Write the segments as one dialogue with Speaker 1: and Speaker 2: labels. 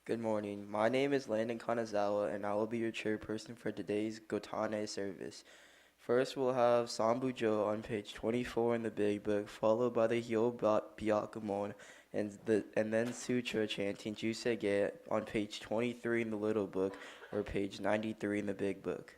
Speaker 1: Good morning. My name is Landon and I will be your chairperson for today's Gotan-E service. First, we'll have Sambujo on page 24 in the Big Book, followed by the Hyobyakumo and then Sutra chanting Juseige on page 23 in the Little Book or page 93 in the Big Book.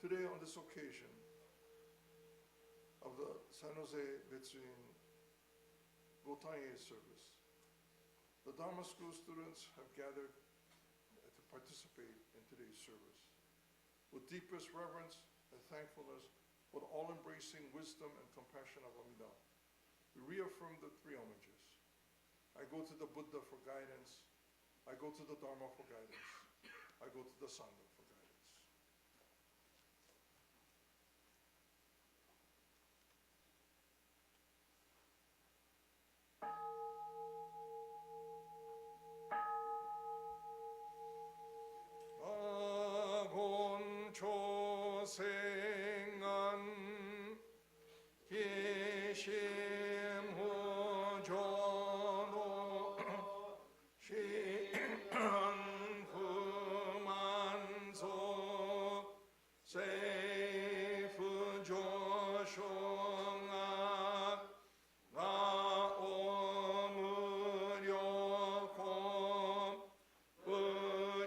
Speaker 2: Today, on this occasion of the San Jose Betsuin Gotan-E service, the Dharma school students have gathered to participate in today's service. With deepest reverence and thankfulness for the all-embracing wisdom and compassion of Amida, We reaffirm the three homages. I go to the Buddha for guidance. I go to the Dharma for guidance. I go to the Sangha for guidance. 생안 기심후조노 시안후만소 세이프조숑악 나오무려콤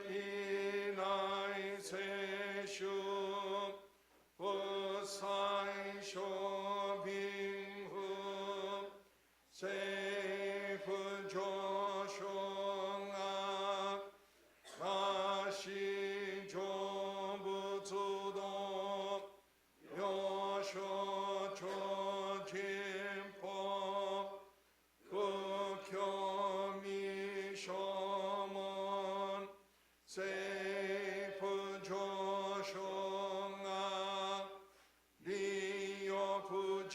Speaker 2: 의이나이 세슈 사이쇼빙후 세이프조숑악 나시조부주도 요쇼조진포 극효미쇼몬 세이프조숑악 리요부진쇼넨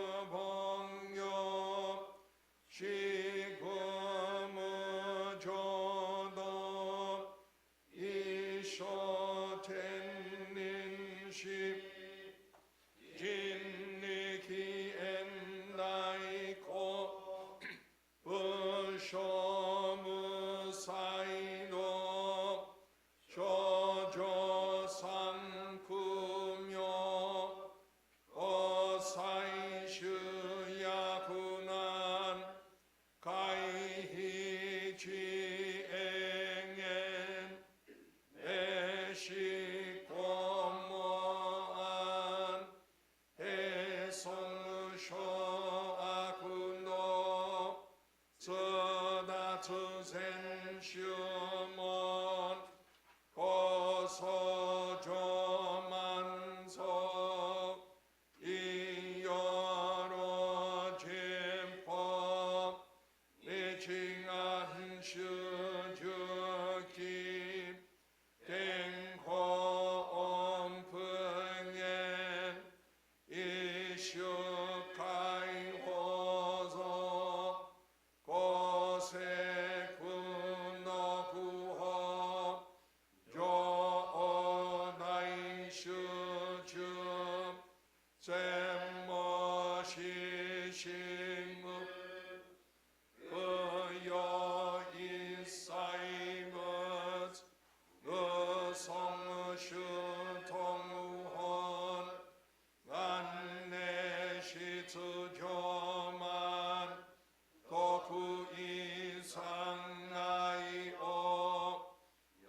Speaker 2: 조에슈봉요 시구무조도 이쇼텐닌시 진리기엔나이코 부쇼무사이도 쇼조상구묘 어사이슈야구난 가이히지앵엔 에시꼬모안 해송쇼아구노 쓰다투센슈몬 고소조만소 이여로진포 미칭한슈주기 땡호옴풍엔 이슈카이호소 고세군노구호 조오나이슈주 셈모시시무 그여이사이머즈 의성슈통우혼 안내시투교만 도쿠이상나이오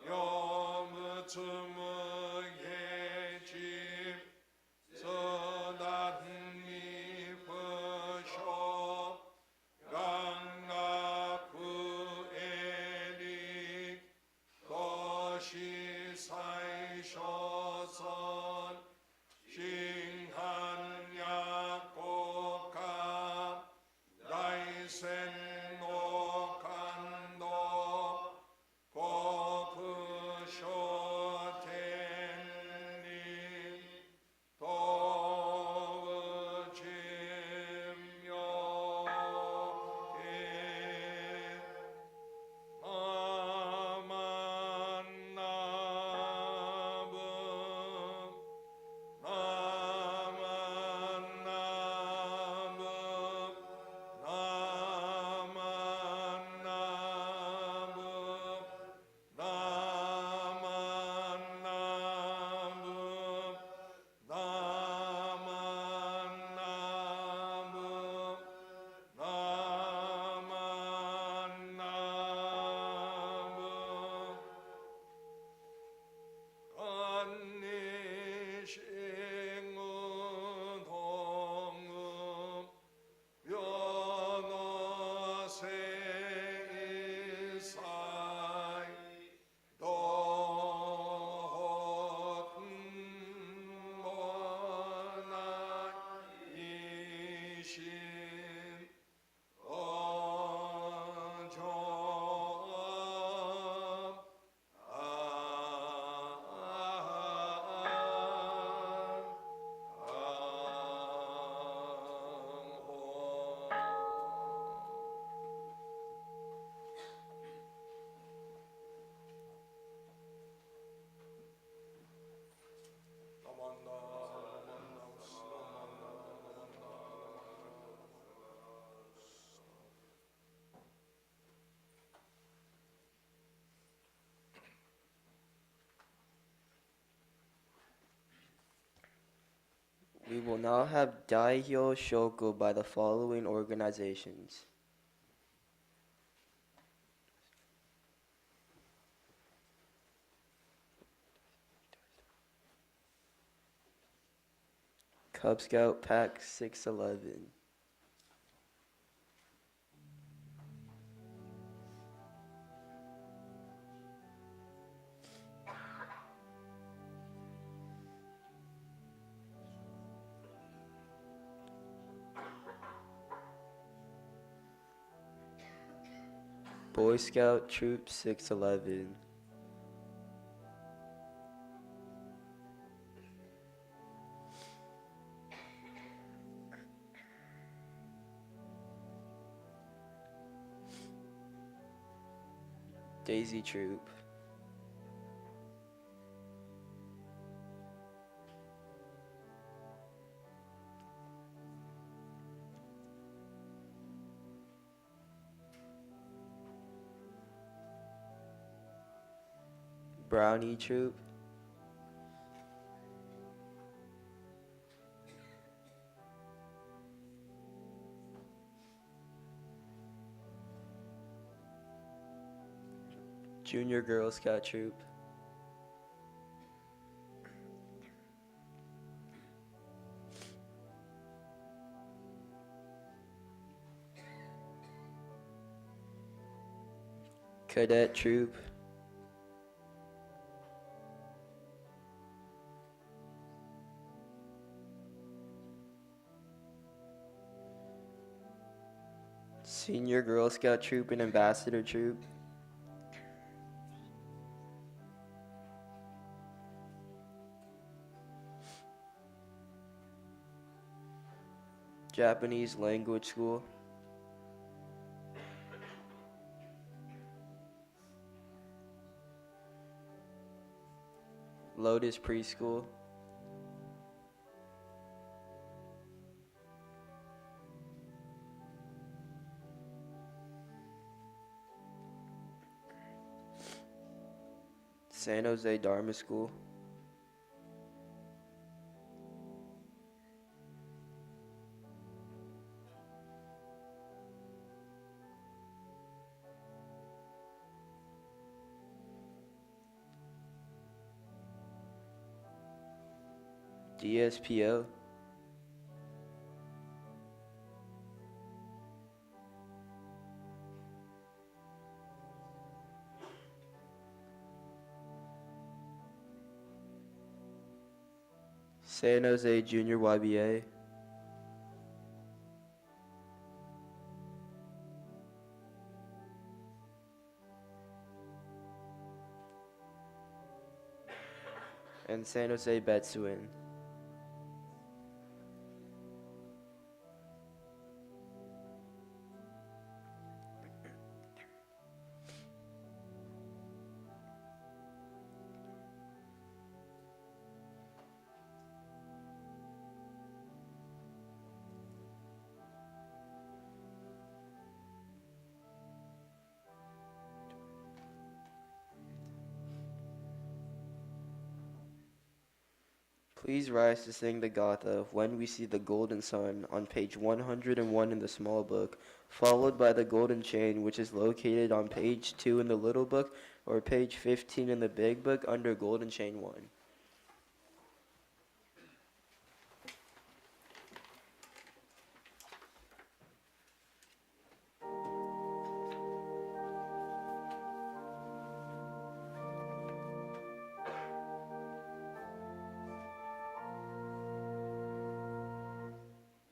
Speaker 2: 요무츠무예집 서단미부쇼 강나쿠에릭 도시사이쇼선 싱한야고가 나이센노간도 고쿠쇼텐니 도우짐묘에 아만나부
Speaker 1: We will now have Daihyo Shoko by the following organizations: Cub Scout Pack 611, Boy Scout Troop 611, Daisy Troop, Brownie Troop, Junior Girl Scout Troop, Cadet Troop, Senior Girl Scout Troop and Ambassador Troop, Japanese Language School, Lotus Preschool, San Jose Dharma School, DSPO, San Jose Junior YBA, and San Jose Betsuin. Please rise to sing the Gatha When We See the Golden Sun on page 101 in the small book, followed by the Golden Chain, which is located on page 2 in the little book or page 15 in the big book under Golden Chain 1.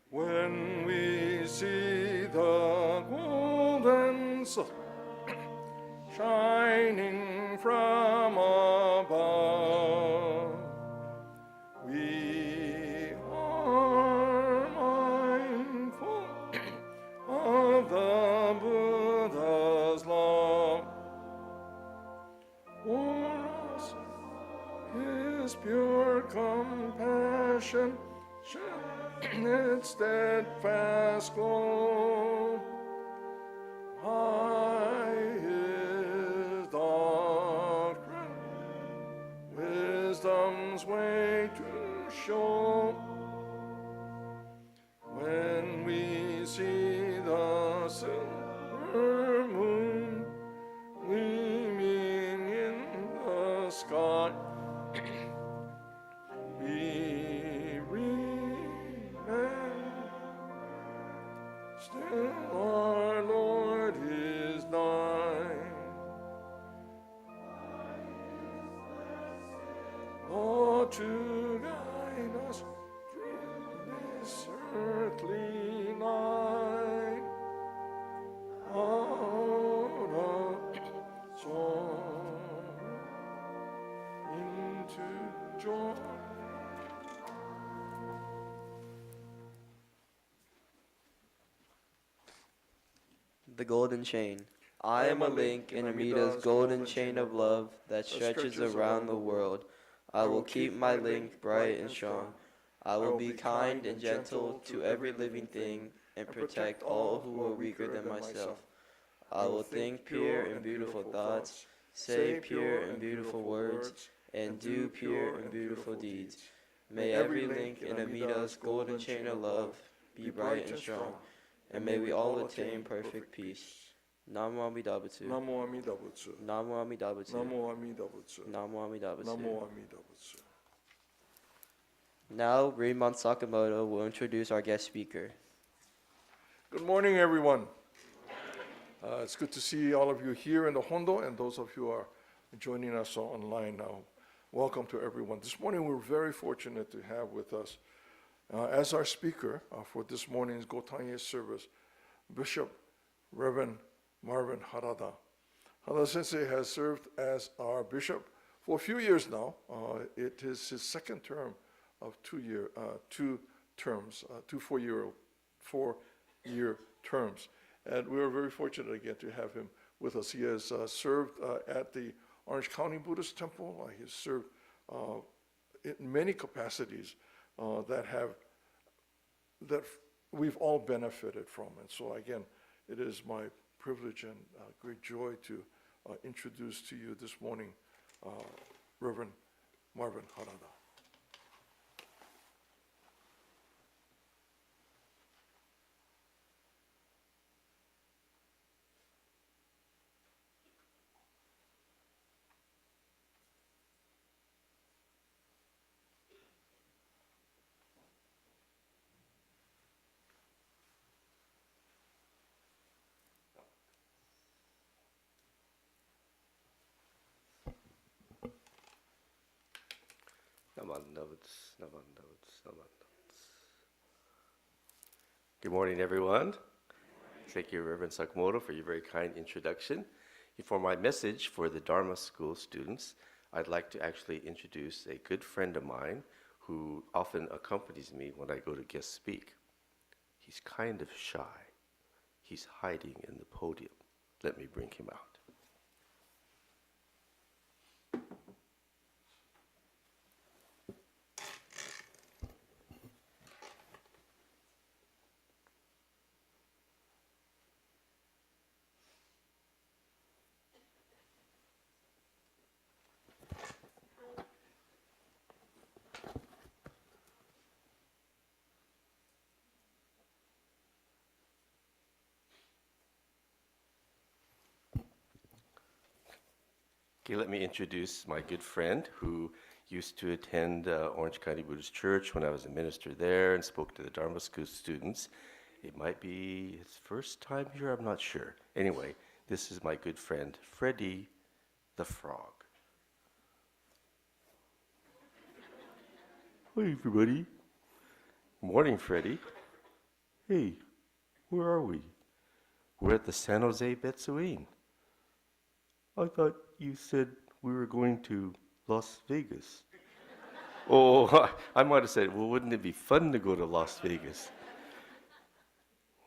Speaker 2: When we see the golden sun shining from above, we are mindful of the Buddha's love for us, his pure compassion, its steadfast glow, by his doctrine, wisdom's way to show, to guide us through this earthly night. Out of sorrow into joy.
Speaker 1: The Golden Chain. I am a link in Amida's golden chain of love that stretches around the world. I will keep my link bright and strong. I will be kind and gentle to every living thing and protect all who are weaker than myself. I will think pure and beautiful thoughts, say pure and beautiful words, and do pure and beautiful deeds. May every link in Amida's golden chain of love be bright and strong, and may we all attain perfect peace. Namo Amida Butsu.
Speaker 2: Namo Amida Butsu.
Speaker 1: Namo Amida Butsu.
Speaker 2: Namo Amida Butsu.
Speaker 1: Namo Amida Butsu.
Speaker 2: Namo Amida Butsu.
Speaker 1: Now, Rinban Sakamoto will introduce our guest speaker.
Speaker 2: Good morning, everyone. It's good to see all of you here in the Hondo and those of you who are joining us online now. Welcome to everyone. This morning we're very fortunate to have with us as our speaker for this morning's Gotan-E service, Bishop Reverend Marvin Harada. Harada Sensei has served as our bishop for a few years now. It is his second term of 2 terms, 2 4-year terms. And we are very fortunate again to have him with us. He has served at the Orange County Buddhist Temple. He has served in many capacities that we've all benefited from. And so again, it is my privilege and great joy to introduce to you this morning Reverend Marvin Harada.
Speaker 3: Good morning, everyone. Thank you, Reverend Sakamoto, for your very kind introduction. For my message for the Dharma school students, I'd like to actually introduce a good friend of mine who often accompanies me when I go to guest speak. He's kind of shy. He's hiding in the podium. Let me bring him out. Okay, let me introduce my good friend who used to attend Orange County Buddhist Church when I was a minister there and spoke to the Dharma school students. It might be his first time here, I'm not sure. Anyway, this is my good friend, Freddie the Frog. Hi, everybody. Morning, Freddie. Hey, where are we? We're at the San Jose Betsuin. I thought you said we were going to Las Vegas. Oh, I might have said, well, wouldn't it be fun to go to Las Vegas?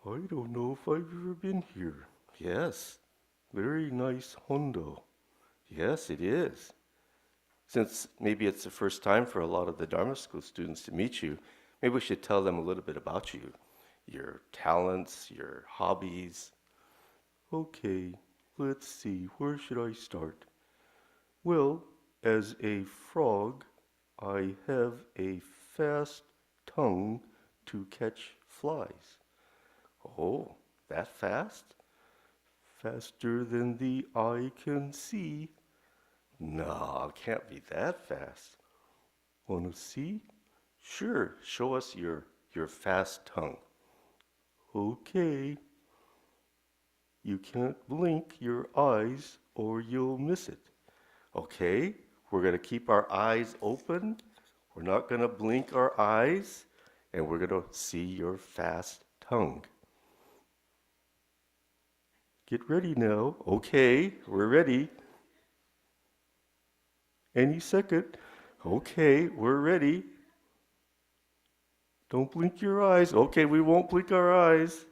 Speaker 3: I don't know if I've ever been here. Yes, very nice Hondo. Yes, it is. Since maybe it's the first time for a lot of the Dharma school students to meet you, maybe we should tell them a little bit about you, your talents, your hobbies. Okay. Let's see, where should I start? Well, as a frog, I have a fast tongue to catch flies. Oh, that fast? Faster than the eye can see. No, it can't be that fast. Wanna see? Sure, show us your fast tongue. Okay. You can't blink your eyes or you'll miss it. Okay, we're going to keep our eyes open. We're not going to blink our eyes, and we're going to see your fast tongue. Get ready now. Okay, we're ready. Any second. Okay, we're ready. Don't blink your eyes. Okay, we won't blink our eyes.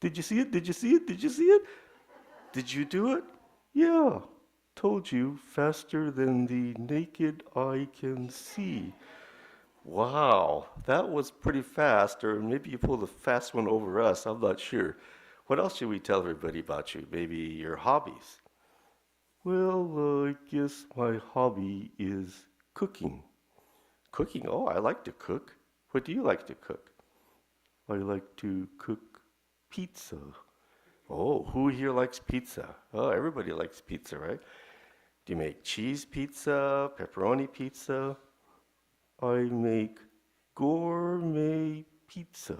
Speaker 3: Did you see it? Did you see it? Did you see it? Did you do it? Yeah. Told you, faster than the naked eye can see. Wow, that was pretty fast, or maybe you pulled a fast one over us. I'm not sure. What else should we tell everybody about you? Maybe your hobbies? Well, I guess my hobby is cooking. Cooking? Oh, I like to cook. What do you like to cook? I like to cook pizza. Oh, who here likes pizza? Oh, everybody likes pizza, right? Do you make cheese pizza, pepperoni pizza? I make gourmet pizza.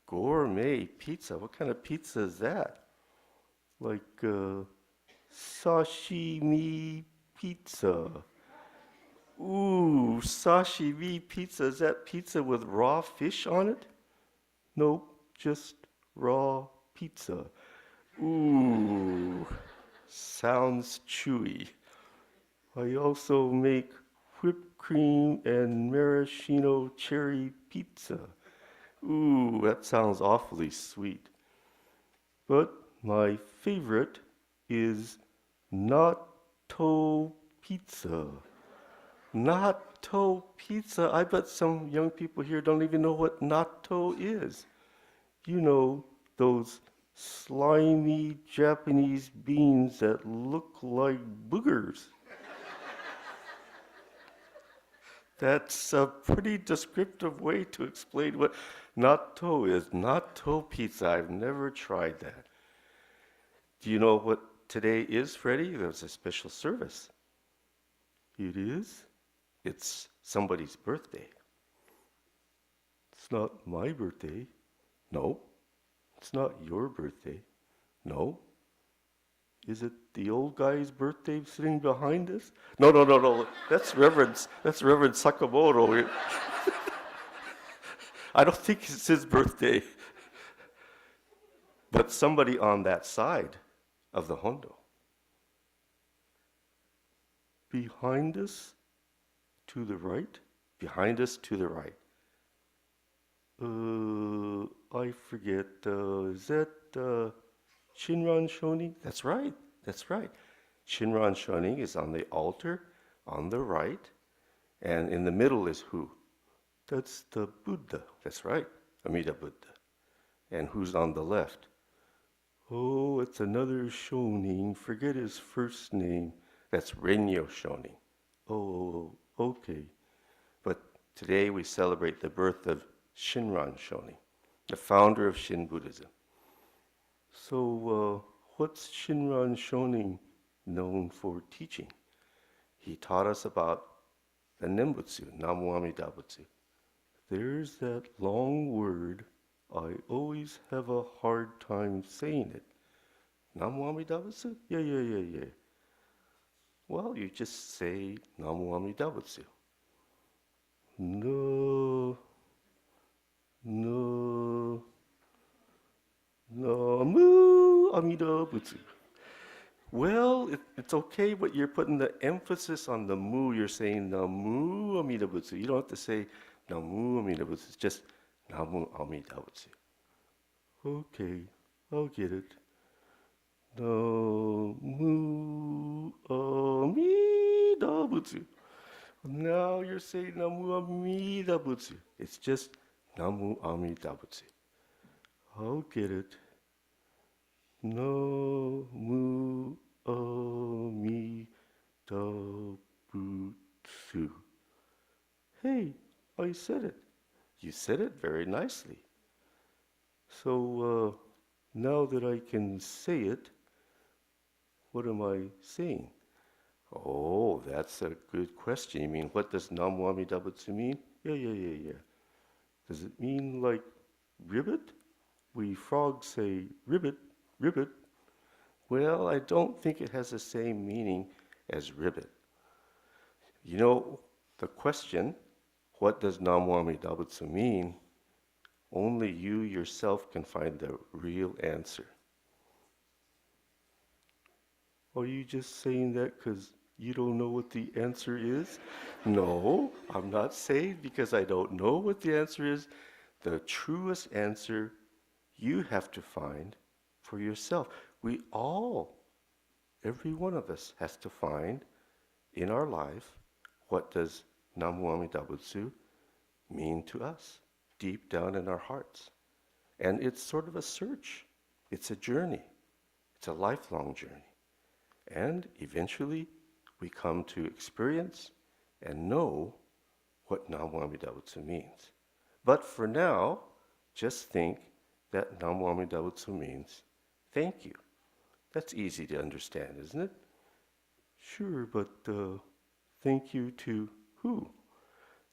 Speaker 3: Gourmet pizza? What kind of pizza is that? Like sashimi pizza. Ooh, sashimi pizza. Is that pizza with raw fish on it? Nope, just raw pizza. Ooh, sounds chewy. I also make whipped cream and maraschino cherry pizza. Ooh, that sounds awfully sweet. But my favorite is natto pizza. Natto pizza. I bet some young people here don't even know what natto is. You know, those slimy Japanese beans that look like boogers. That's a pretty descriptive way to explain what natto is. Natto pizza. I've never tried that. Do you know what today is, Freddie? There's a special service. It is? It's somebody's birthday. It's not my birthday. No. It's not your birthday. No. Is it the old guy's birthday sitting behind us? No. That's Reverend Sakamoto. I don't think it's his birthday. But somebody on that side of the Hondo. Behind us to the right? Behind us to the right. I forget. Is that Shinran Shonin? That's right. Shinran Shonin is on the altar on the right, and in the middle is who? That's the Buddha. That's right, Amida Buddha. And who's on the left? Oh, it's another Shonin. Forget his first name. That's Renyo Shonin. Oh, okay. But today we celebrate the birth of Shinran Shonin, the founder of Shin Buddhism. So, what's Shinran Shonin known for teaching? He taught us about the Nembutsu, Namu Amida Butsu. There's that long word. I always have a hard time saying it. Namu Amida Butsu? Yeah. Well, you just say Namu Amida Butsu. No. Namu Amida Butsu. Well, it's okay, but you're putting the emphasis on the mu. You're saying Namu Amida Butsu. You don't have to say Namu Amida Butsu. It's just Namu Amida Butsu. Okay, I'll get it. Namu Amida Butsu. Now you're saying Namu Amida Butsu. It's just Namu Amida Butsu. I'll get it. Namu Amida Butsu. Hey, I said it. You said it very nicely. So now that I can say it, what am I saying? Oh, that's a good question. You mean, what does Namu Amida Butsu mean? Yeah. Does it mean like ribbit? We frogs say ribbit. Well, I don't think it has the same meaning as ribbit. You know, the question, what does Namu Amida Butsu mean? Only you yourself can find the real answer. Are you just saying that because you don't know what the answer is? No, I'm not saying because I don't know what the answer is. The truest answer you have to find for yourself. We all, every one of us, has to find in our life what does Namu Amida Butsu mean to us deep down in our hearts. And it's sort of a search. It's a journey. It's a lifelong journey. And eventually we come to experience and know what Namu Amida Butsu means. But for now, just think that Namu Amida Butsu means thank you. That's easy to understand, isn't it? Sure, but thank you to who?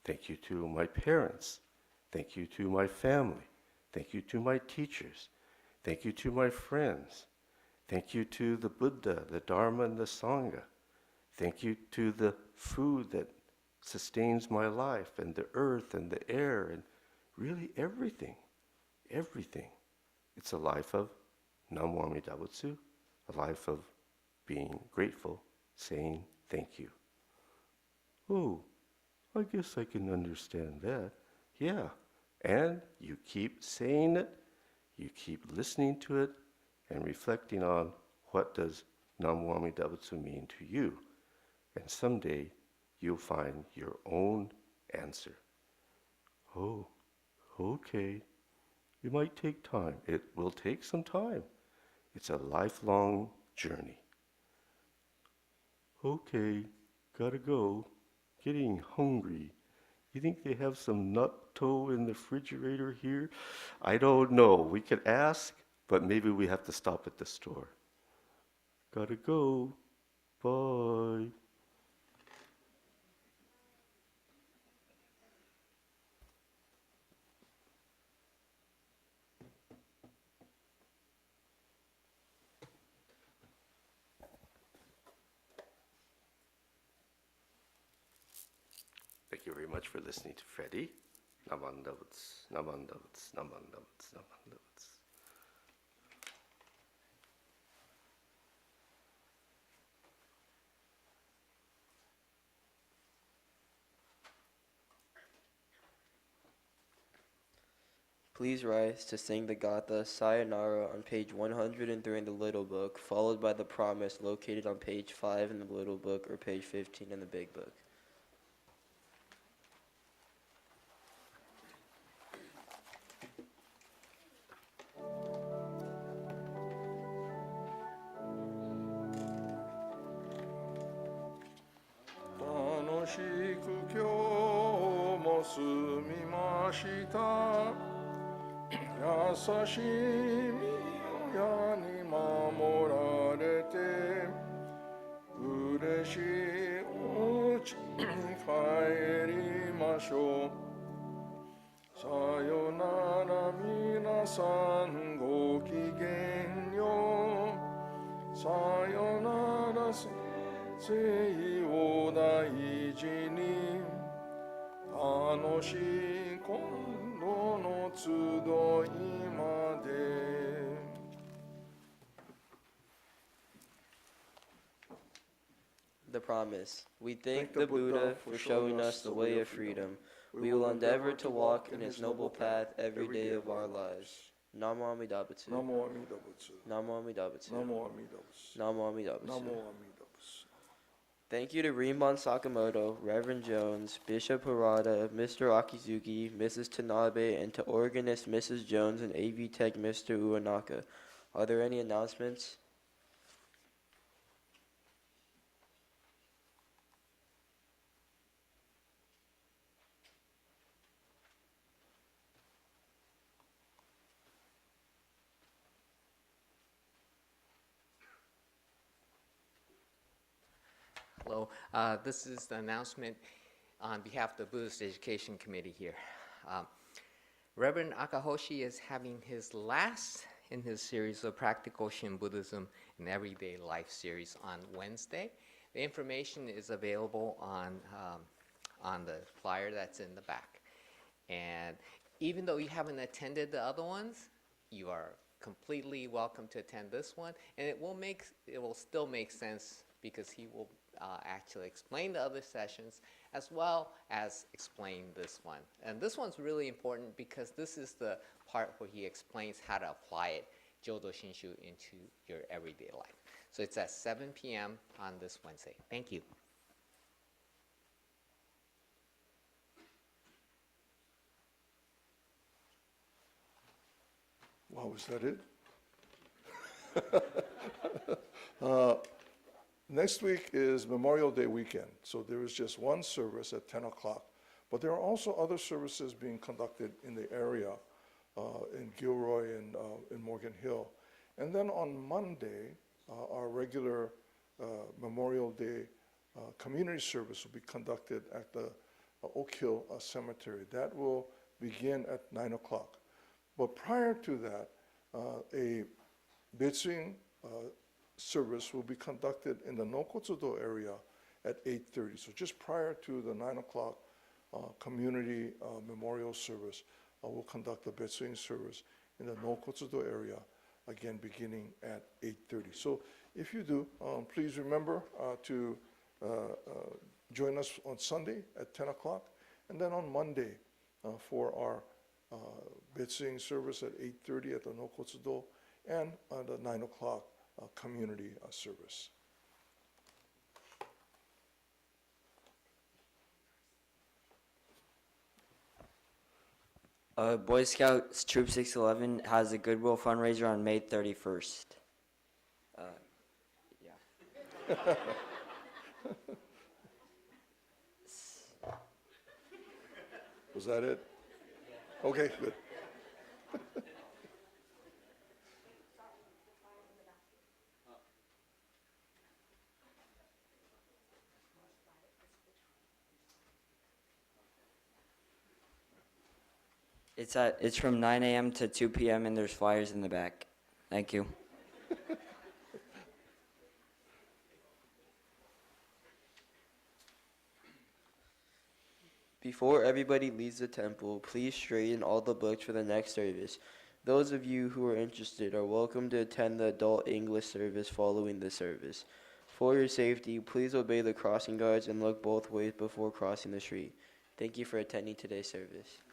Speaker 3: Thank you to my parents. Thank you to my family. Thank you to my teachers. Thank you to my friends. Thank you to the Buddha, the Dharma, and the Sangha. Thank you to the food that sustains my life, and the earth, and the air, and really everything. Everything. It's a life of Namu Amida Butsu, a life of being grateful, saying thank you. Oh, I guess I can understand that. Yeah. And you keep saying it, you keep listening to it, and reflecting on what does Namu Amida Butsu mean to you. And someday you'll find your own answer. Oh, okay. It might take time. It will take some time. It's a lifelong journey. Okay, gotta go. Getting hungry. You think they have some natto in the refrigerator here? I don't know. We could ask, but maybe we have to stop at the store. Gotta go. Bye. Thank you very much for listening to Freddie. Namandavats, namandavats, namandavats, namandavats.
Speaker 1: Please rise to sing the Gatha Sayonara on page 103 in the Little Book, followed by the Promise located on page 5 in the Little Book or page 15 in the Big Book.
Speaker 2: Sayonara minasan go kigenyo. Sayonara sei o daiji ni. Tanoshii kondo no tsudoi made.
Speaker 1: The Promise. We thank the Buddha for showing us the way of freedom. We will endeavor to walk in his noble path every day of our lives. Namu Amida Butsu.
Speaker 2: Namu Amida Butsu.
Speaker 1: Namu Amida Butsu.
Speaker 2: Namu Amida Butsu.
Speaker 1: Namu Amida Butsu.
Speaker 2: Namu Amida Butsu.
Speaker 1: Thank you to Rinban Sakamoto, Reverend Jones, Bishop Harada, Mr. Akizuki, Mrs. Tanabe, and to organist Mrs. Jones and AV Tech Mr. Uenaka. Are there any announcements?
Speaker 4: Hello, this is the announcement on behalf of the Buddhist Education Committee here. Reverend Akahoshi is having his last in his series of Practical Shin Buddhism and Everyday Life series on Wednesday. The information is available on the flyer that's in the back. And even though you haven't attended the other ones, you are completely welcome to attend this one. And it will still make sense because he will actually explain the other sessions as well as explain this one. And this one's really important because this is the part where he explains how to apply it, Jodo Shinshu, into your everyday life. So it's at 7 p.m. on this Wednesday. Thank you.
Speaker 2: Wow, is that it? Next week is Memorial Day weekend, so there is just one service at 10 o'clock. But there are also other services being conducted in the area, in Gilroy and in Morgan Hill. And then on Monday, our regular Memorial Day community service will be conducted at the Oak Hill Cemetery. That will begin at 9 o'clock. But prior to that, a Betsuin service will be conducted in the Nokotsudo area at 8:30. So just prior to the 9 o'clock community memorial service, we'll conduct the Betsuin service in the Nokotsudo area, again beginning at 8:30. So if you do, please remember to join us on Sunday at 10 o'clock, and then on Monday for our Betsuin service at 8:30 at the Nokotsudo, and the 9 o'clock community service.
Speaker 5: Boy Scouts Troop 611 has a Goodwill fundraiser on May 31st. Yeah.
Speaker 2: Was that it? Okay, good.
Speaker 5: It's from 9 a.m. to 2 p.m. and there's flyers in the back. Thank you.
Speaker 1: Before everybody leaves the temple, please straighten all the books for the next service. Those of you who are interested are welcome to attend the adult English service following the service. For your safety, please obey the crossing guards and look both ways before crossing the street. Thank you for attending today's service.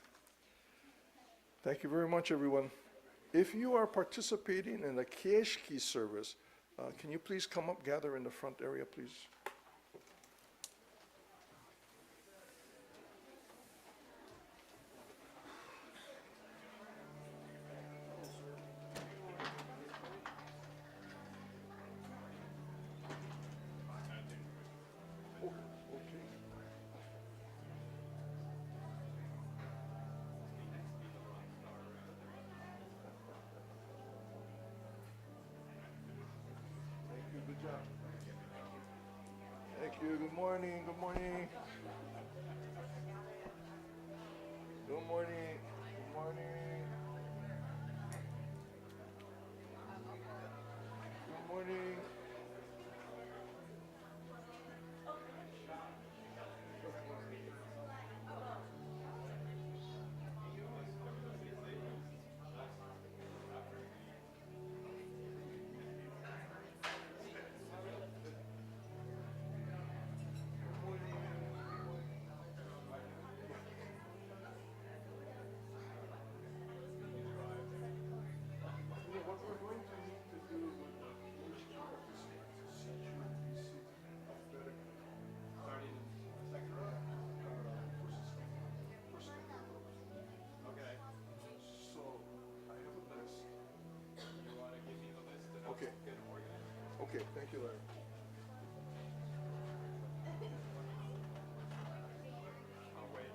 Speaker 2: Thank you very much, everyone. If you are participating in the Kieshiki service, can you please come up, gather in the front area, please? Good job. Thank you. Good morning. Good morning. Good morning. Good morning. Good morning. What we're going to need to do with the first two episodes is set you and be seated alphabetically. Starting second row? First couple of rows. Okay. So, I have a list. You want to give me the list and I'll get it organized? Okay, thank you, Larry. I'll wait.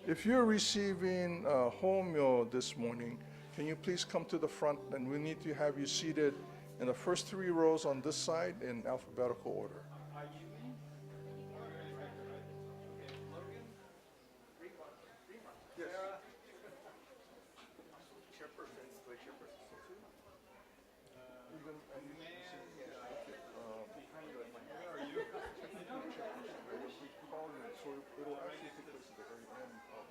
Speaker 2: If you're receiving home meal this morning, can you please come to the front, and we need to have you seated in the first 3 rows on this side in alphabetical order. So it'll actually take place at the very end of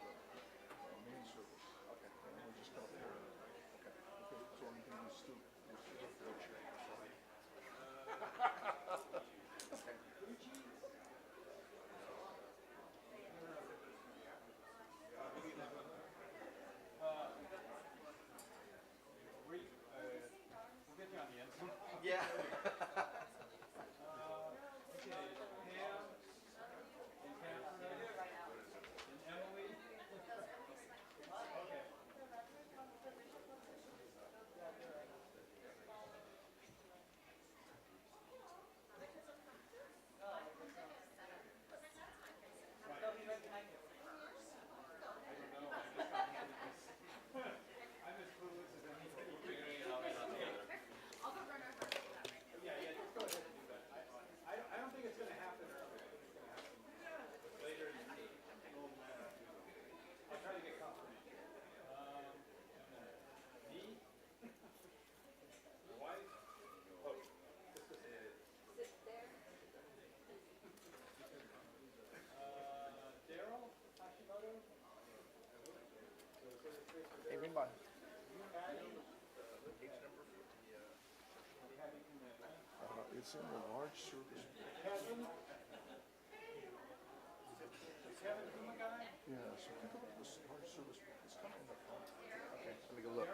Speaker 2: the main service. Okay. And we're just going to pair it. Okay. Okay. So you can use stoop.
Speaker 6: Hey, Rinban.
Speaker 2: It's in the large service. Yeah, so think about this large service. It's kind of in the front.
Speaker 6: Okay, let me go look.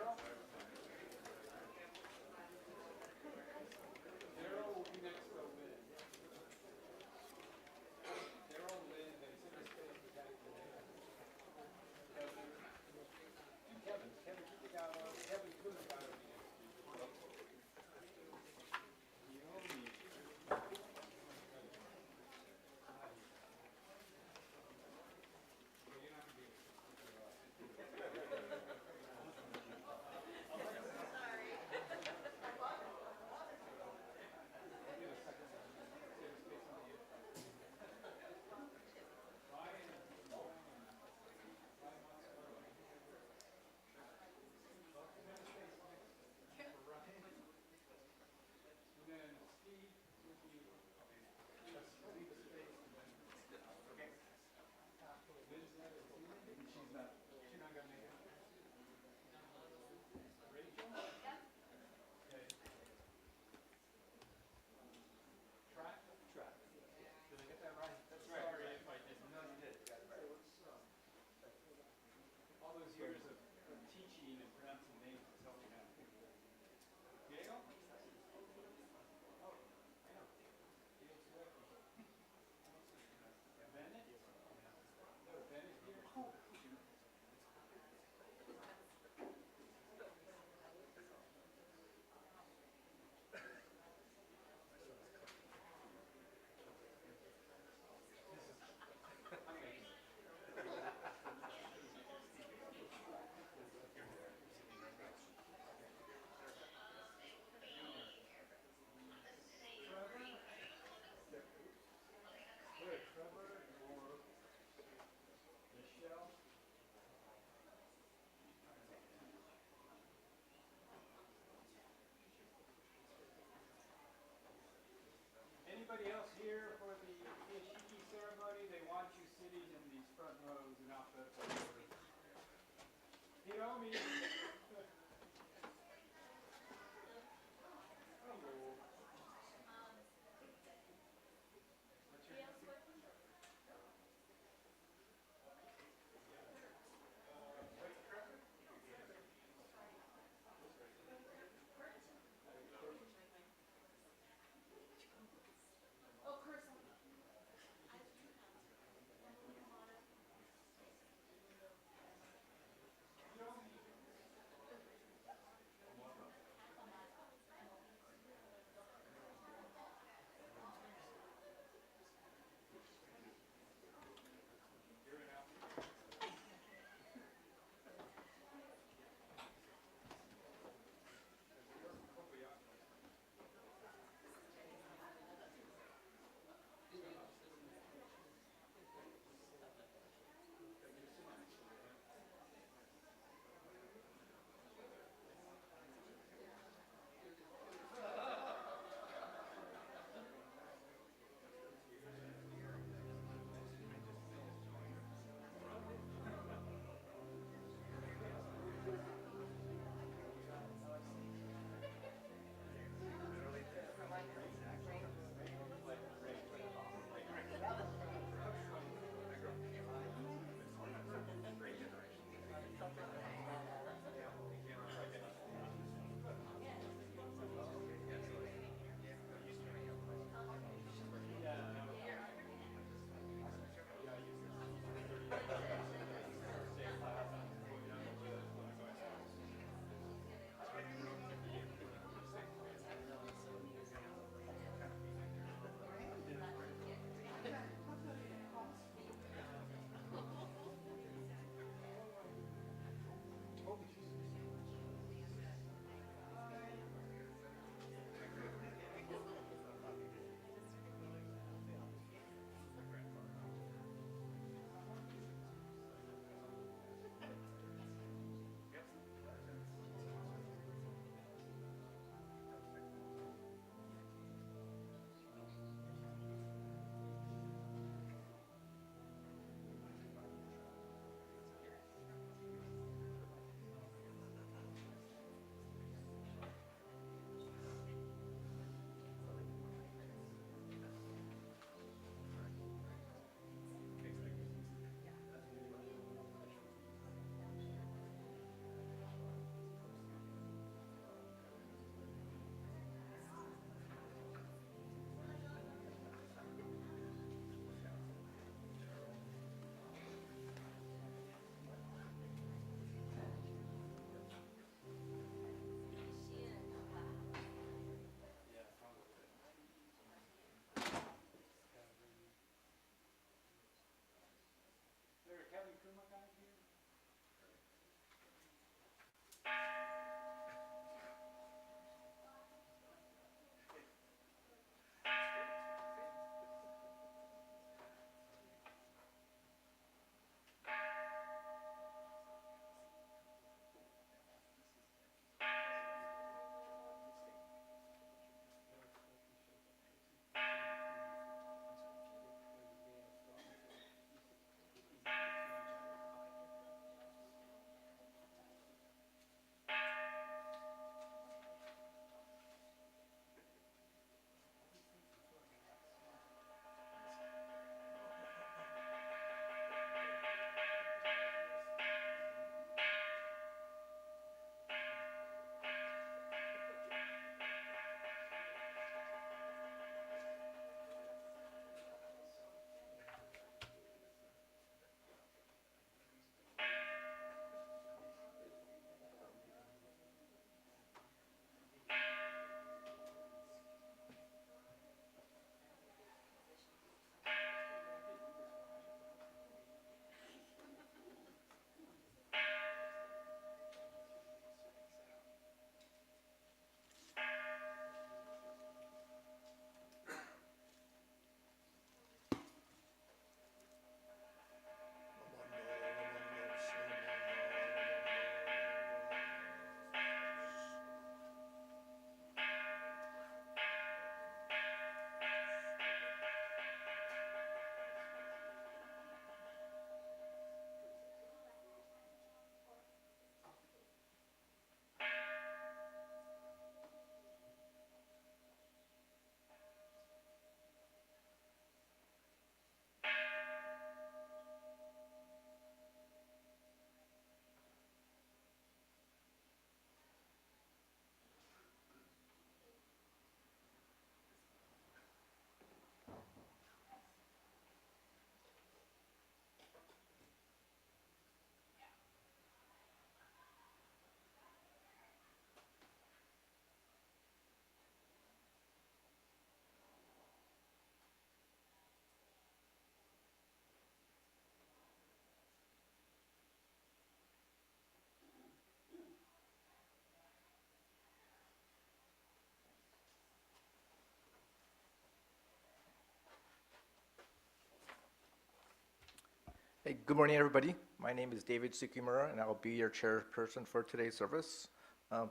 Speaker 6: Good morning, everybody. My name is David Tsukimura, and I'll be your chairperson for today's service.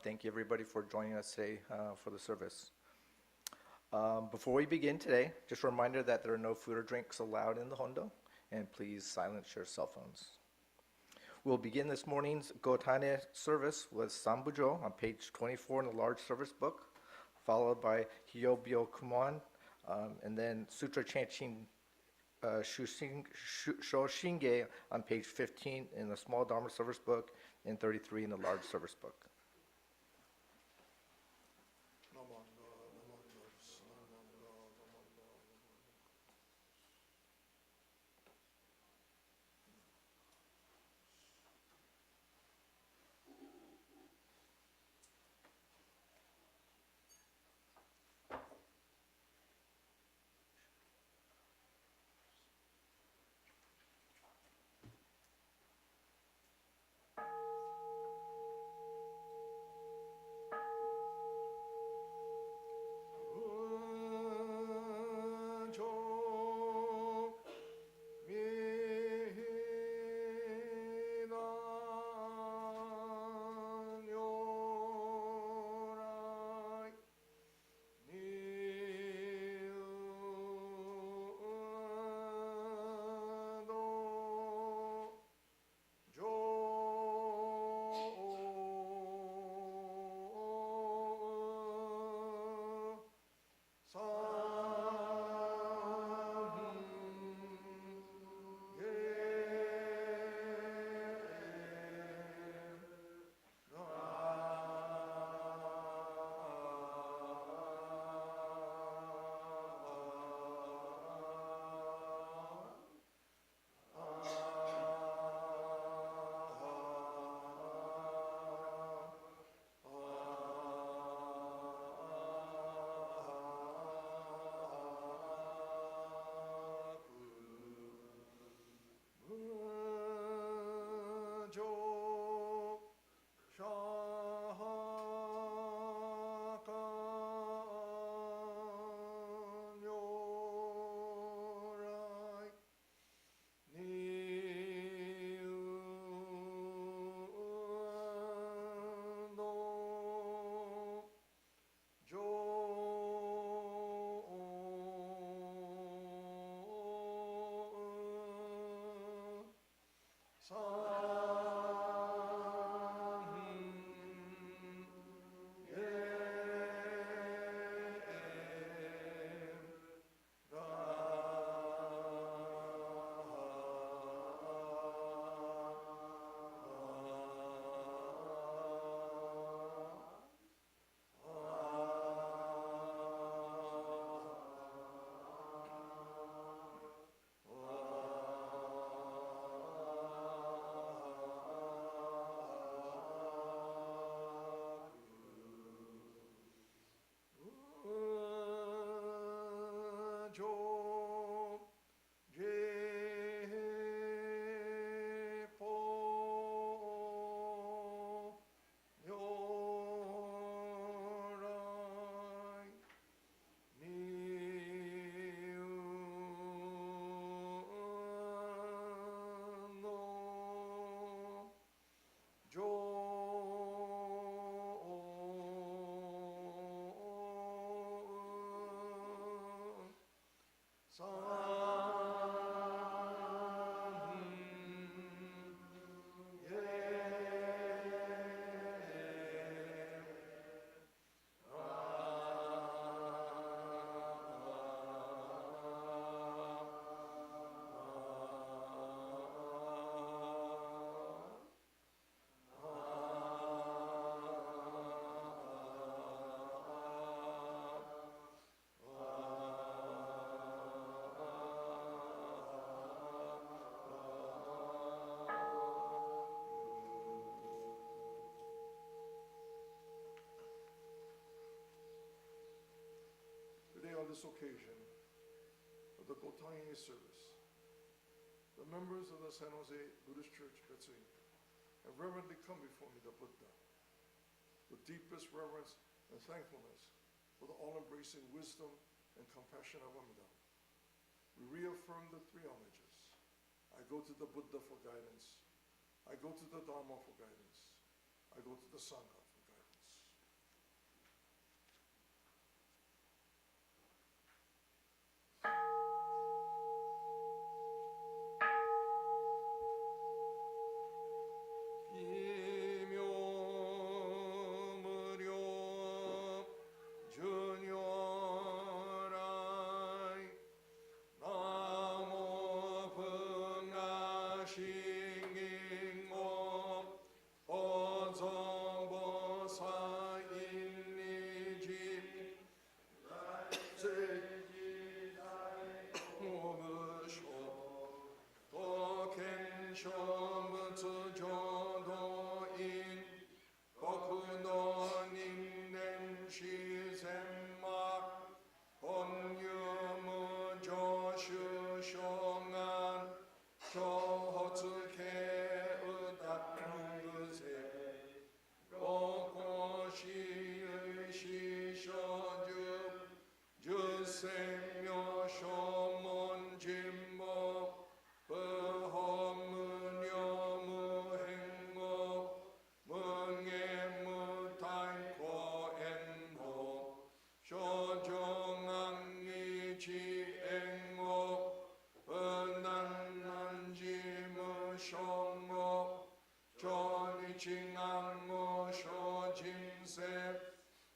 Speaker 6: Thank you, everybody, for joining us today for the service. Before we begin today, just a reminder that there are no food or drinks allowed in the Hondo, and please silence your cell phones. We'll begin this morning's Gotan-E service with Sambujo on page 24 in the large service book, followed by Hyobyakumo, and then Sutra Chanting Shoshinge on page 15 in the small Dharma service book and 33 in the large service book.
Speaker 2: This occasion of the Gotan-E service, the members of the San Jose Buddhist Church, Betsuin, have reverently come before me, the Buddha, with deepest reverence and thankfulness for the all-embracing wisdom and compassion of Amida. We reaffirm the three homages. I go to the Buddha for guidance. I go to the Dharma for guidance. I go to the Sangha for guidance. 비묘무료 준요라이 나모 분가신gin고 어정보사인리집 세지다이무무쇼 도켄쇼무츠조도인 거쿠노닌넨시셈마 본유무조슈쇼간 조호츠케의다크세 로고시의시쇼주 주세묘쇼몬진모 버허무녀무행모 멍에무타이코엔모 쇼종앙리지행모 은난난지무쇼모 조니칭앙모 쇼짐세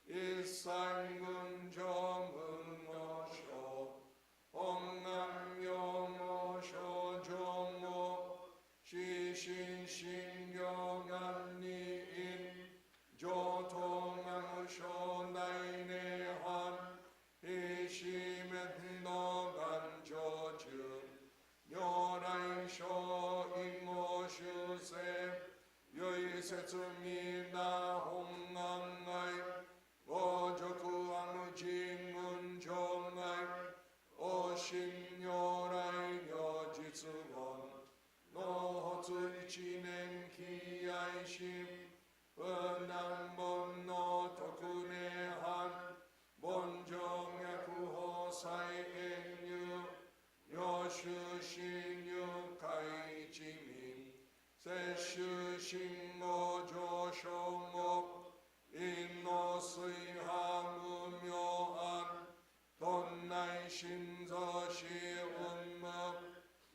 Speaker 2: 일상군조문모쇼 옴남묘모쇼종모 시신신경안리인 조통앙쇼나이네한 이시멘노간조즈 뇨라이쇼잉모슈세 여이세츠미나 홍강아이 오조쿠아무진문종아이 오신뇨라이 여지츠원 노호츠이치넨키야이심 은남본노 토쿠네한 본종의 구호사이행유 요슈신유카이지미 세슈신모조쇼모 인노스이하무묘한 돈나이신서시 운무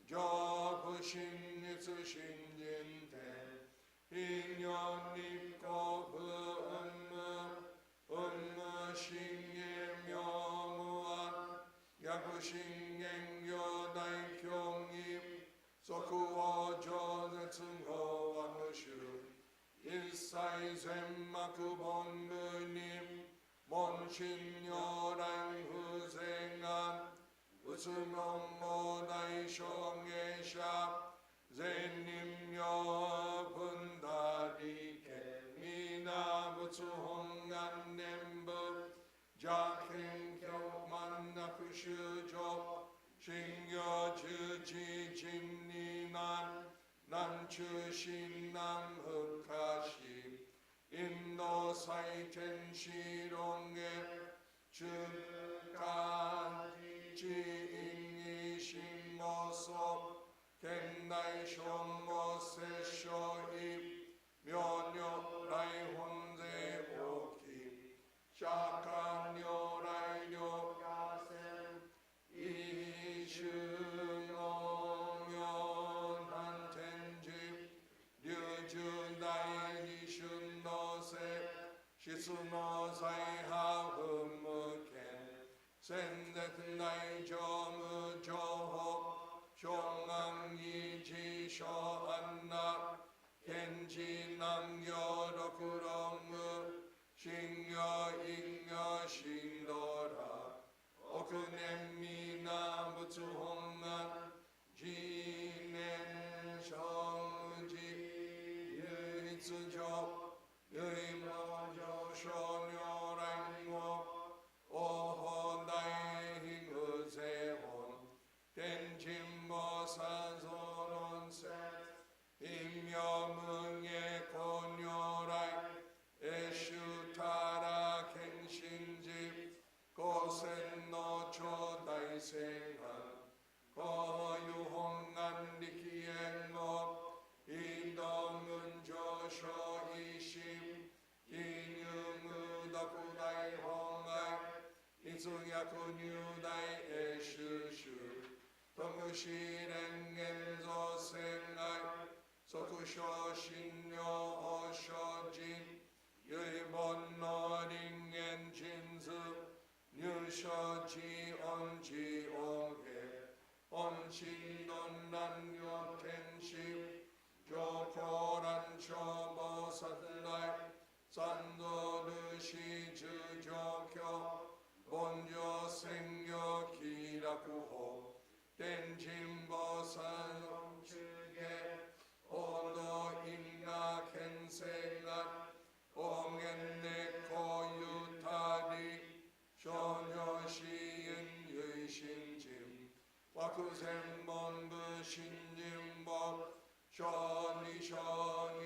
Speaker 2: 저부신니스신진대 인연니꼬 부은무 운무신예묘무한 야구신행교다이경임 소쿠어조즈승호와무슈 일사이셈마쿠본무님 몬신요랑후생한 우스명모다이쇼게샤 제님여분다리케 미나부츠홍간냄부 자행경만나쿠슈조 신겨즈지진니난 남추신남흑하시 인노사이텐시롱에 즉간지잉이신모소 겐나이쇼모세쇼입 묘뇨라이혼제오키 샤카뇨라이뇨야셈 이슈노묘한텐집 류주다이니슌노세 시스노사이하흐무켄 센데나이조무조호 쇼앙이지쇼안나 겐지남여로쿠롱무 싱여잉여신도라 오크넴미나 무츠홍만 지넨성지 유이츠조 유이모조 쇼뇨랑모 오호다이히그세혼 덴짐모사소론세 임여문예 고뇨라이 에슈타라 갱신집 고센노초 다이생한 거유홍안 리키에 쇼 이심 인융의 덕후 다이 홍아이 이승야쿠 뉴다이 에슈슈 동시랭겐조 생아이 소쿠쇼 신요 어쇼진 유이본노링겐 진스 뉴쇼지 엄지옹해 엄신돈난요 텐시 교포란 초보사들라이 산도르시 주조교 본조 생요 기라쿠호 땐짐보산 omchuge 오도 인나 켄생한 옹엔네 고유타리 쇼녀시인 유이신짐 와쿠셈본부 신짐법 쇼니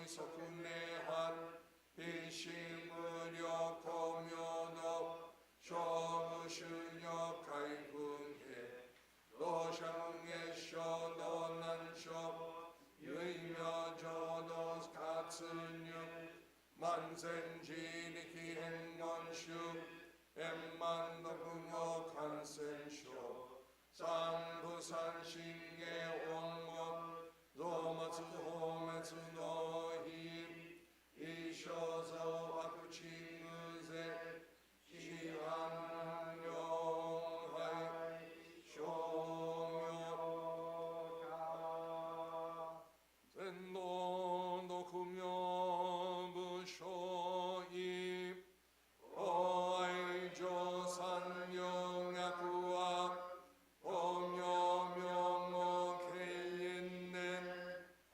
Speaker 2: 소쿠네한 비시무려 고묘도 쇼무슈녀 가이군해 도샹에 쇼도난쇼 유이묘조도 가츠뉴 만센지니키 행원슈 엠만도쿠모 간센쇼 산부산신계 원모 로마츠 호메츠 노힘 이쇼서 와쿠치무세 시한용하이 쇼묘가 젠노 구묘부쇼입 어이조산영야구와 오묘명모 케인넨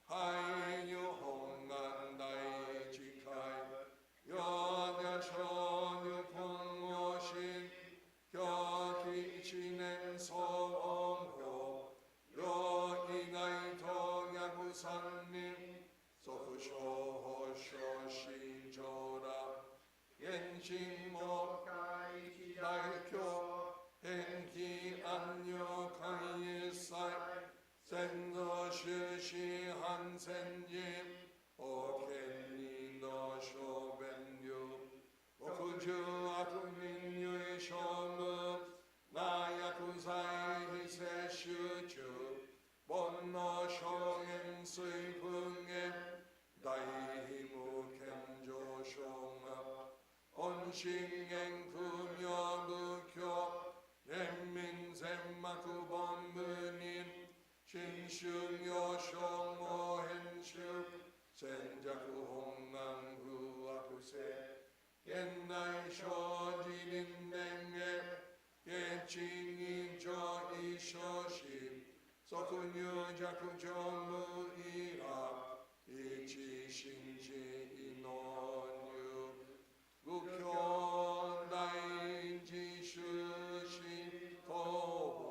Speaker 2: 하이유홍간다이지카이 여녀쇼유풍모신 격이치넨 소옹호 여이가이동야구산님 소쇼호쇼시조라 옌신모카이 다이쿄 행기 안요 가이사이 센더슈시 한센님 오켄니노 쇼벤유 오쿠주 아쿠민유의 쇼문 나야쿠사이 히세슈주 본노 쇼행스이 풍엠 다이히무 켄조 쇼마 온싱행 구묘무교 렘민셈마쿠 본문인 신슝요 쇼모헨슈 센자쿠 홍강구 아쿠세 옛날 쇼지린댕에 예칭이조 이쇼심 소쿠뉴자쿠 조무이라 이치신지 이노뉴 무교다인지슈시 토보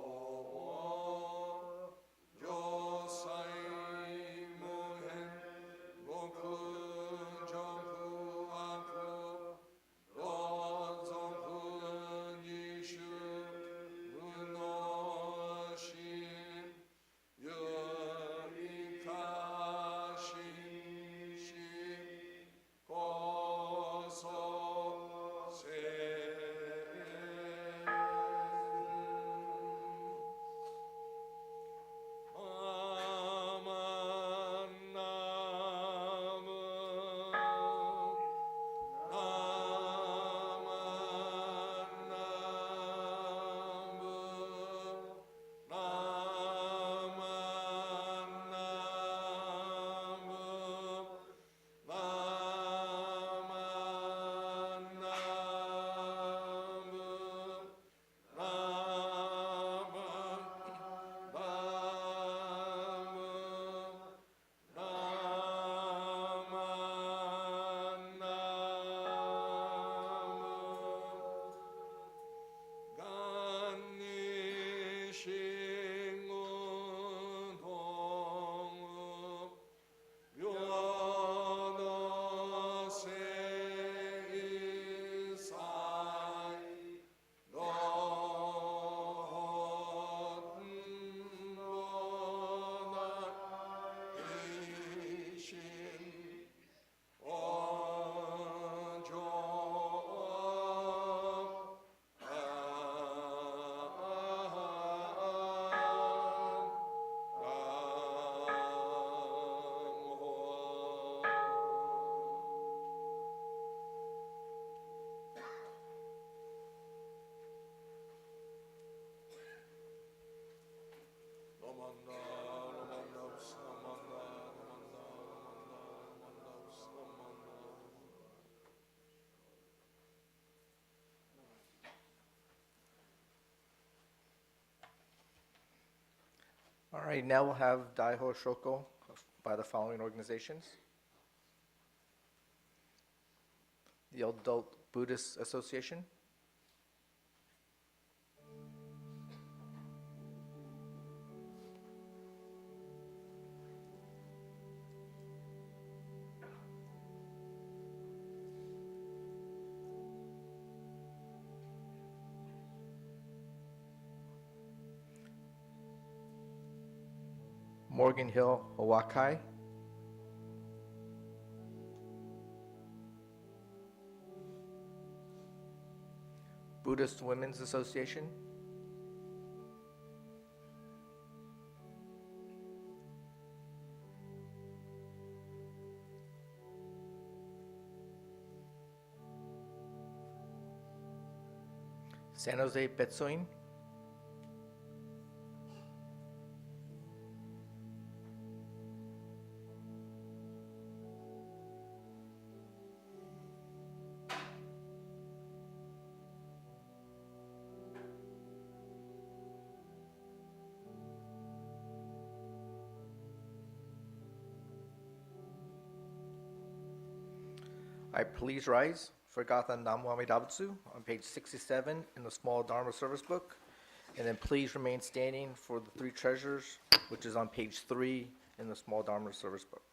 Speaker 2: 조사이무헨 모쿠조쿠아쿠 로조쿠니슈 문노신 유이카신시
Speaker 6: All right, now we'll have Daihyo Shoko by the following organizations: the Adult Buddhist Association, Morgan Hill Hawakai, Buddhist Women's Association, San Jose Betsuin, I Please Rise for Gatha Namu Amidabutsu on page 67 in the small Dharma service book. And then Please Remain Standing for the Three Treasures, which is on page 3 in the small Dharma service book.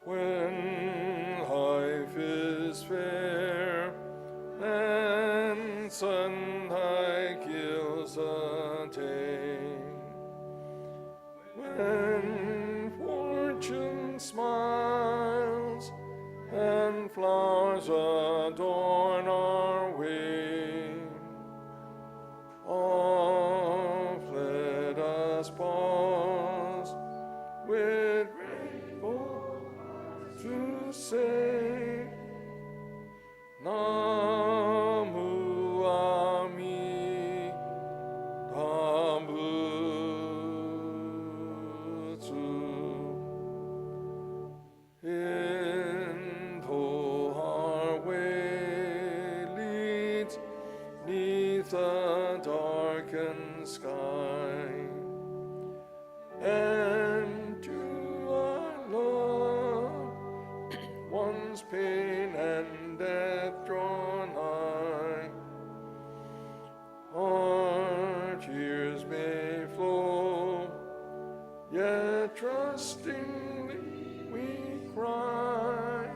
Speaker 2: When life is fair and sunlight kills attain, when fortune smiles and flowers adorn our way, oft let us pause with grateful to say, Namu Ami Dambutsu. Into our way leads neath the darkened sky, and to our love one's pain and death draw nigh. Our tears may flow, yet trustingly we cry,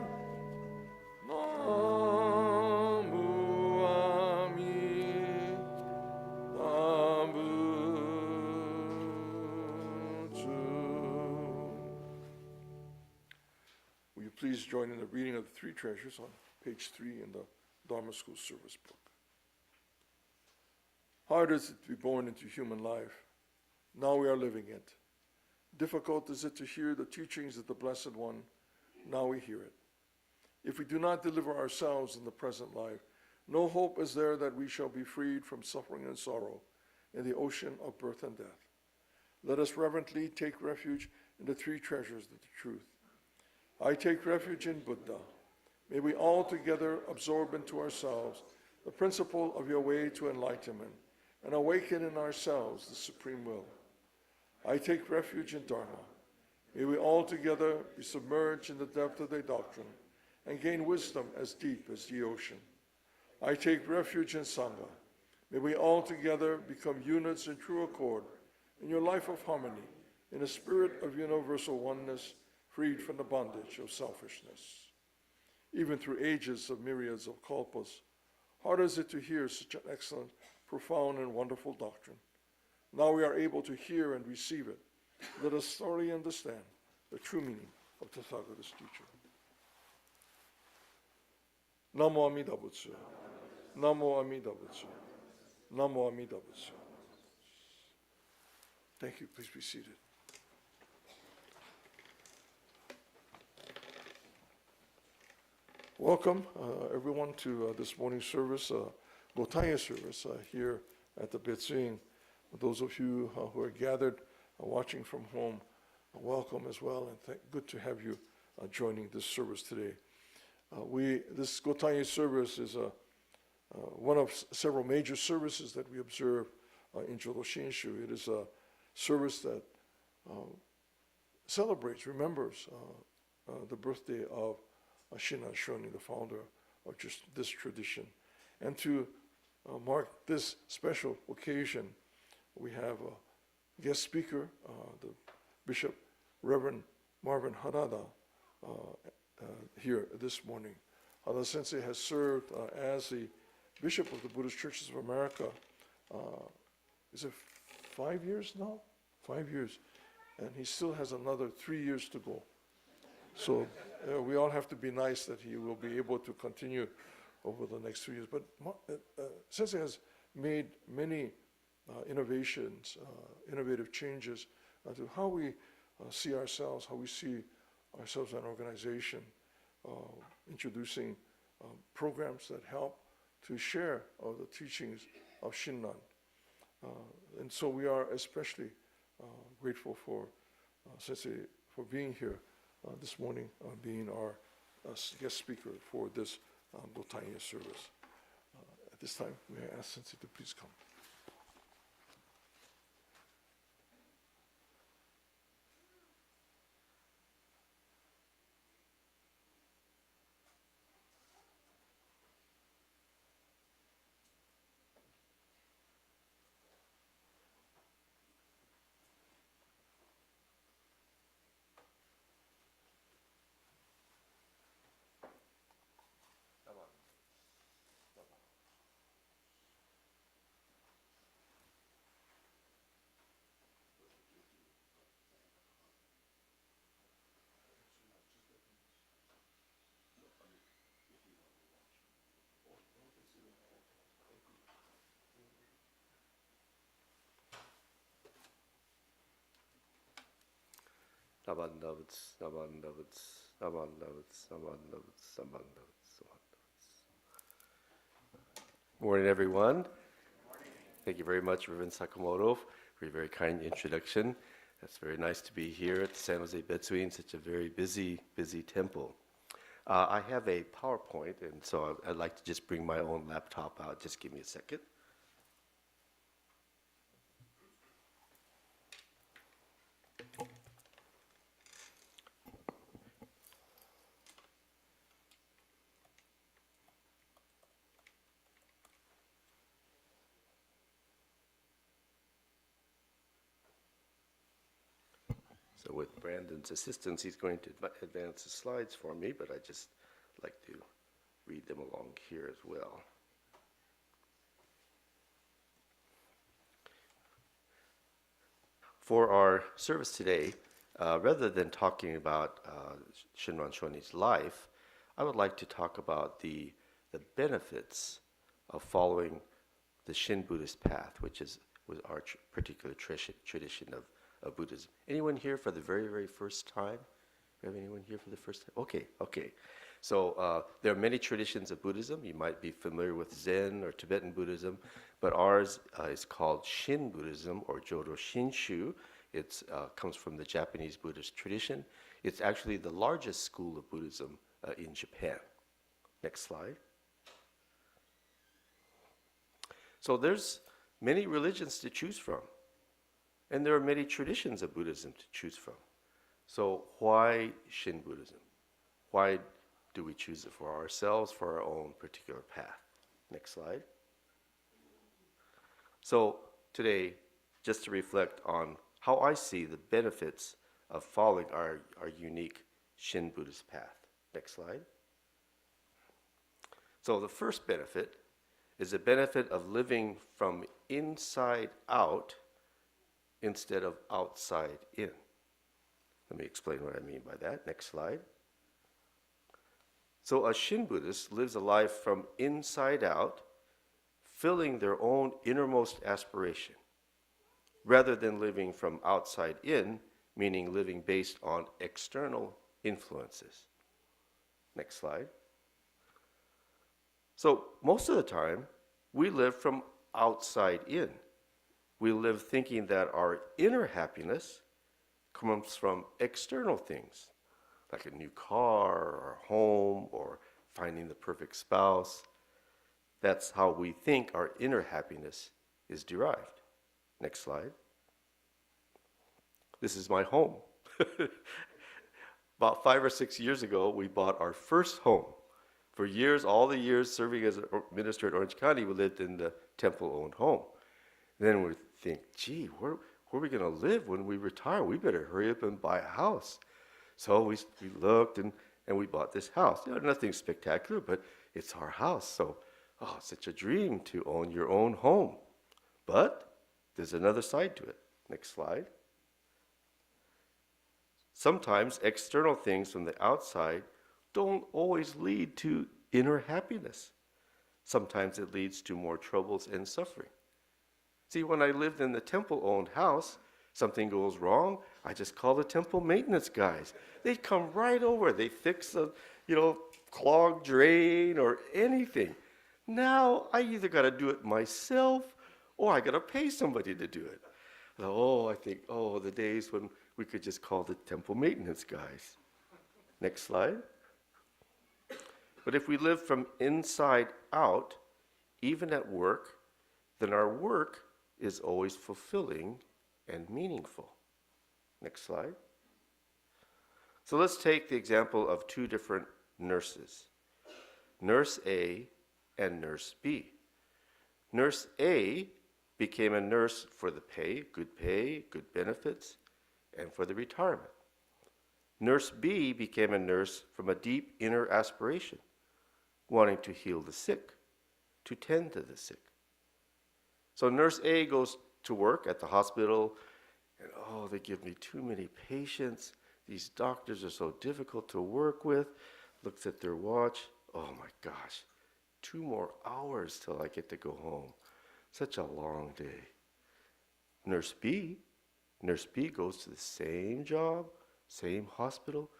Speaker 2: Namu Ami Dambutsu. Will you please join in the reading of the Three Treasures on page 3 in the Dharma School Service book. Hard is it to be born into human life. Now we are living it. Difficult is it to hear the teachings of the Blessed One. Now we hear it. If we do not deliver ourselves in the present life, no hope is there that we shall be freed from suffering and sorrow in the ocean of birth and death. Let us reverently take refuge in the three treasures of the truth. I take refuge in Buddha. May we all together absorb into ourselves the principle of your way to enlightenment and awaken in ourselves the supreme will. I take refuge in Dharma. May we all together be submerged in the depth of their doctrine and gain wisdom as deep as the ocean. I take refuge in Sangha. May we all together become units in true accord in your life of harmony, in a spirit of universal oneness, freed from the bondage of selfishness. Even through ages of myriads of kalpas, hard is it to hear such an excellent, profound, and wonderful doctrine. Now we are able to hear and receive it. Let us thoroughly understand the true meaning of Tathagata's teaching. Namo Amida Butsu. Namo Amida Butsu. Namo Amida Butsu. Thank you. Please be seated. Welcome, everyone, to this morning's service, Gotan-E service here at the Betsuin. Those of you who are gathered watching from home, welcome as well, and good to have you joining this service today. This Gotan-E service is one of several major services that we observe in Jodo Shinshu. It is a service that celebrates, remembers the birthday of Shinran Shonin, the founder of just this tradition. And to mark this special occasion, we have a guest speaker, the Bishop Reverend Marvin Harada, here this morning. Harada Sensei has served as the Bishop of the Buddhist Churches of America. Is it 5 years now? 5 years. And he still has another 3 years to go. So we all have to be nice that he will be able to continue over the next 3 years. But Sensei has made many innovations, innovative changes to how we see ourselves, how we see ourselves as an organization, introducing programs that help to share the teachings of Shinran. And so we are especially grateful for Sensei for being here this morning, being our guest speaker for this Gotan-E service. At this time, may I ask Sensei to please come.
Speaker 3: Nabandavits, nabandavits, nabandavits, nabandavits, nabandavits, nabandavits. Morning, everyone. Thank you very much, Reverend Sakamoto, for your very kind introduction. It's very nice to be here at the San Jose Betsuin, such a very busy temple. I have a PowerPoint, and so I'd like to just bring my own laptop out. Just give me a second. So with Brandon's assistance, he's going to advance the slides for me, but I just like to read them along here as well. For our service today, rather than talking about Shinran Shonin's life, I would like to talk about the benefits of following the Shin Buddhist path, which was our particular tradition of Buddhism. Anyone here for the very, very first time? Do you have anyone here for the first time? Okay. So there are many traditions of Buddhism. You might be familiar with Zen or Tibetan Buddhism, but ours is called Shin Buddhism or Jodo Shinshu. It comes from the Japanese Buddhist tradition. It's actually the largest school of Buddhism in Japan. Next slide. So there's many religions to choose from. And there are many traditions of Buddhism to choose from. So why Shin Buddhism? Why do we choose it for ourselves, for our own particular path? Next slide. So today, just to reflect on how I see the benefits of following our unique Shin Buddhist path. Next slide. So the first benefit is the benefit of living from inside out instead of outside in. Let me explain what I mean by that. Next slide. So a Shin Buddhist lives a life from inside out fulfilling their own innermost aspiration, rather than living from outside in, meaning living based on external influences. Next slide. So most of the time, we live from outside in. We live thinking that our inner happiness comes from external things, like a new car or a home or finding the perfect spouse. That's how we think our inner happiness is derived. Next slide. This is my home. About 5 or 6 years ago, we bought our first home. For years, all the years serving as a minister at Orange County, we lived in the temple-owned home. Then we think, gee, where are we going to live when we retire? We better hurry up and buy a house. So we looked and we bought this house. Nothing spectacular, but it's our house. So, it's such a dream to own your own home. But there's another side to it. Next slide. Sometimes external things from the outside don't always lead to inner happiness. Sometimes it leads to more troubles and suffering. See, when I lived in the temple-owned house, something goes wrong, I just call the temple maintenance guys. They'd come right over. They fix a, clogged drain or anything. Now, I either got to do it myself or I got to pay somebody to do it. I think, the days when we could just call the temple maintenance guys. Next slide. But if we live from inside out, even at work, then our work is always fulfilling and meaningful. Next slide. So let's take the example of two different nurses, Nurse A and Nurse B. Nurse A became a nurse for the pay, good benefits, and for the retirement. Nurse B became a nurse from a deep inner aspiration, wanting to heal the sick, to tend to the sick. So Nurse A goes to work at the hospital, and they give me too many patients. These doctors are so difficult to work with. Looks at their watch. Oh my gosh, 2 more hours till I get to go home. Such a long day. Nurse B goes to the same job, same hospital.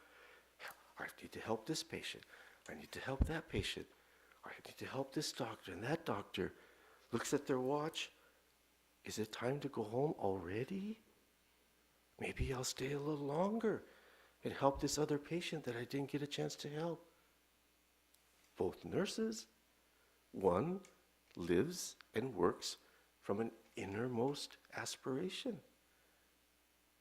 Speaker 3: I need to help this patient. I need to help that patient. I need to help this doctor and that doctor. Looks at their watch. Is it time to go home already? Maybe I'll stay a little longer and help this other patient that I didn't get a chance to help. Both nurses, one lives and works from an innermost aspiration.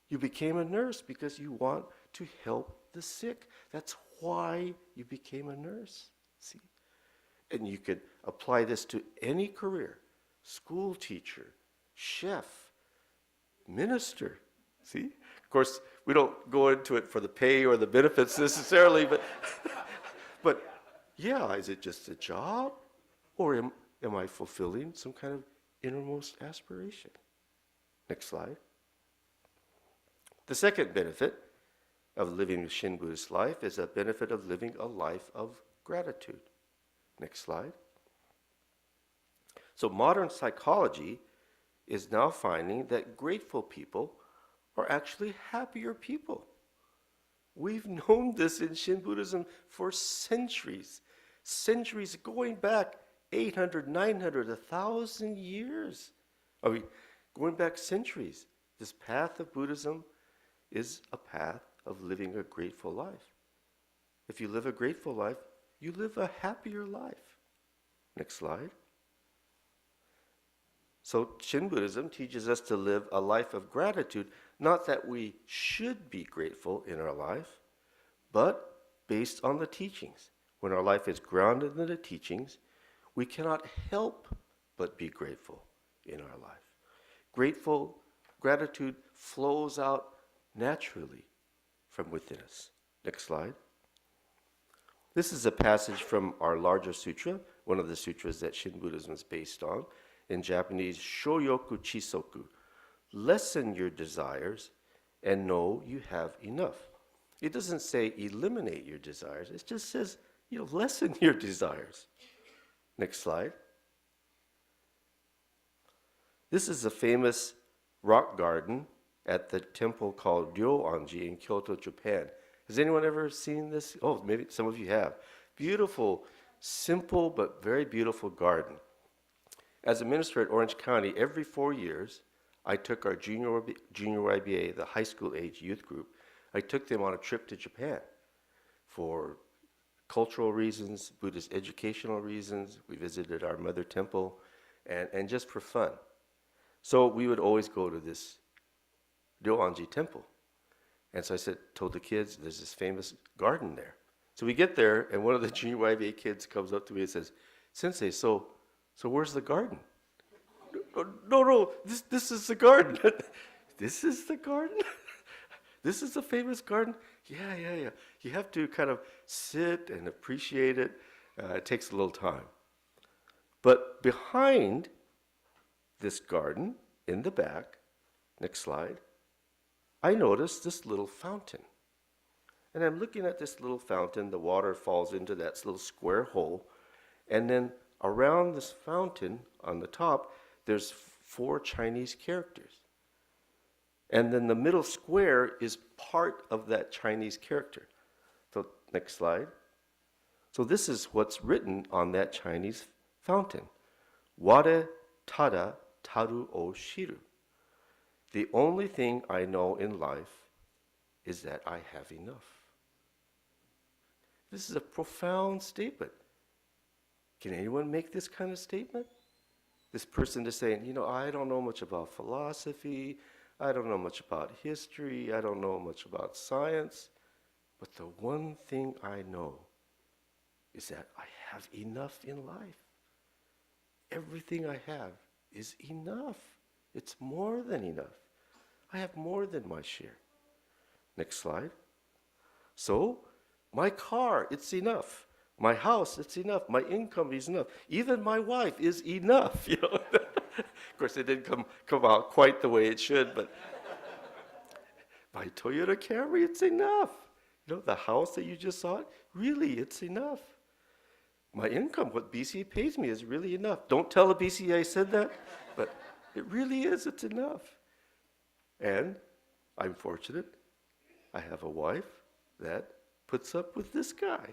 Speaker 3: You became a nurse because you want to help the sick. That's why you became a nurse. See? And you could apply this to any career: school teacher, chef, minister. See? Of course, we don't go into it for the pay or the benefits necessarily, but yeah, is it just a job? Or am I fulfilling some kind of innermost aspiration? Next slide. The second benefit of living a Shin Buddhist life is a benefit of living a life of gratitude. Next slide. So modern psychology is now finding that grateful people are actually happier people. We've known this in Shin Buddhism for centuries, going back 800, 900, 1,000 years. Going back centuries. This path of Buddhism is a path of living a grateful life. If you live a grateful life, you live a happier life. Next slide. So Shin Buddhism teaches us to live a life of gratitude, not that we should be grateful in our life, but based on the teachings. When our life is grounded in the teachings, we cannot help but be grateful in our life. Gratitude flows out naturally from within us. Next slide. This is a passage from our larger sutra, one of the sutras that Shin Buddhism is based on. In Japanese, Shoyoku Chisoku. Lessen your desires and know you have enough. It doesn't say eliminate your desires. It just says, lessen your desires. Next slide. This is a famous rock garden at the temple called Ryoanji in Kyoto, Japan. Has anyone ever seen this? Oh, maybe some of you have. Beautiful, simple, but very beautiful garden. As a minister at Orange County, every 4 years, I took our junior YBA, the high school age youth group, I took them on a trip to Japan for cultural reasons, Buddhist educational reasons. We visited our mother temple, and just for fun. So we would always go to this Ryoanji temple. And so told the kids, there's this famous garden there. So we get there, and one of the junior YBA kids comes up to me and says, Sensei, so where's the garden? No, this is the garden. This is the garden? This is the famous garden? Yeah. You have to kind of sit and appreciate it. It takes a little time. But behind this garden, in the back, next slide, I noticed this little fountain. And I'm looking at this little fountain. The water falls into that little square hole. And then around this fountain on the top, there's 4 Chinese characters. And then the middle square is part of that Chinese character. So next slide. So this is what's written on that Chinese fountain. Ware tada taru o shiru. The only thing I know in life is that I have enough. This is a profound statement. Can anyone make this kind of statement? This person is saying, I don't know much about philosophy, I don't know much about history, I don't know much about science, but the one thing I know is that I have enough in life. Everything I have is enough. It's more than enough. I have more than my share. Next slide. So, my car, it's enough. My house, it's enough. My income is enough. Even my wife is enough. Of course, it didn't come out quite the way it should, but my Toyota Camry, it's enough. The house that you just saw, really, it's enough. My income, what BCA pays me, is really enough. Don't tell the BCA I said that, but it really is, it's enough. And I'm fortunate, I have a wife that puts up with this guy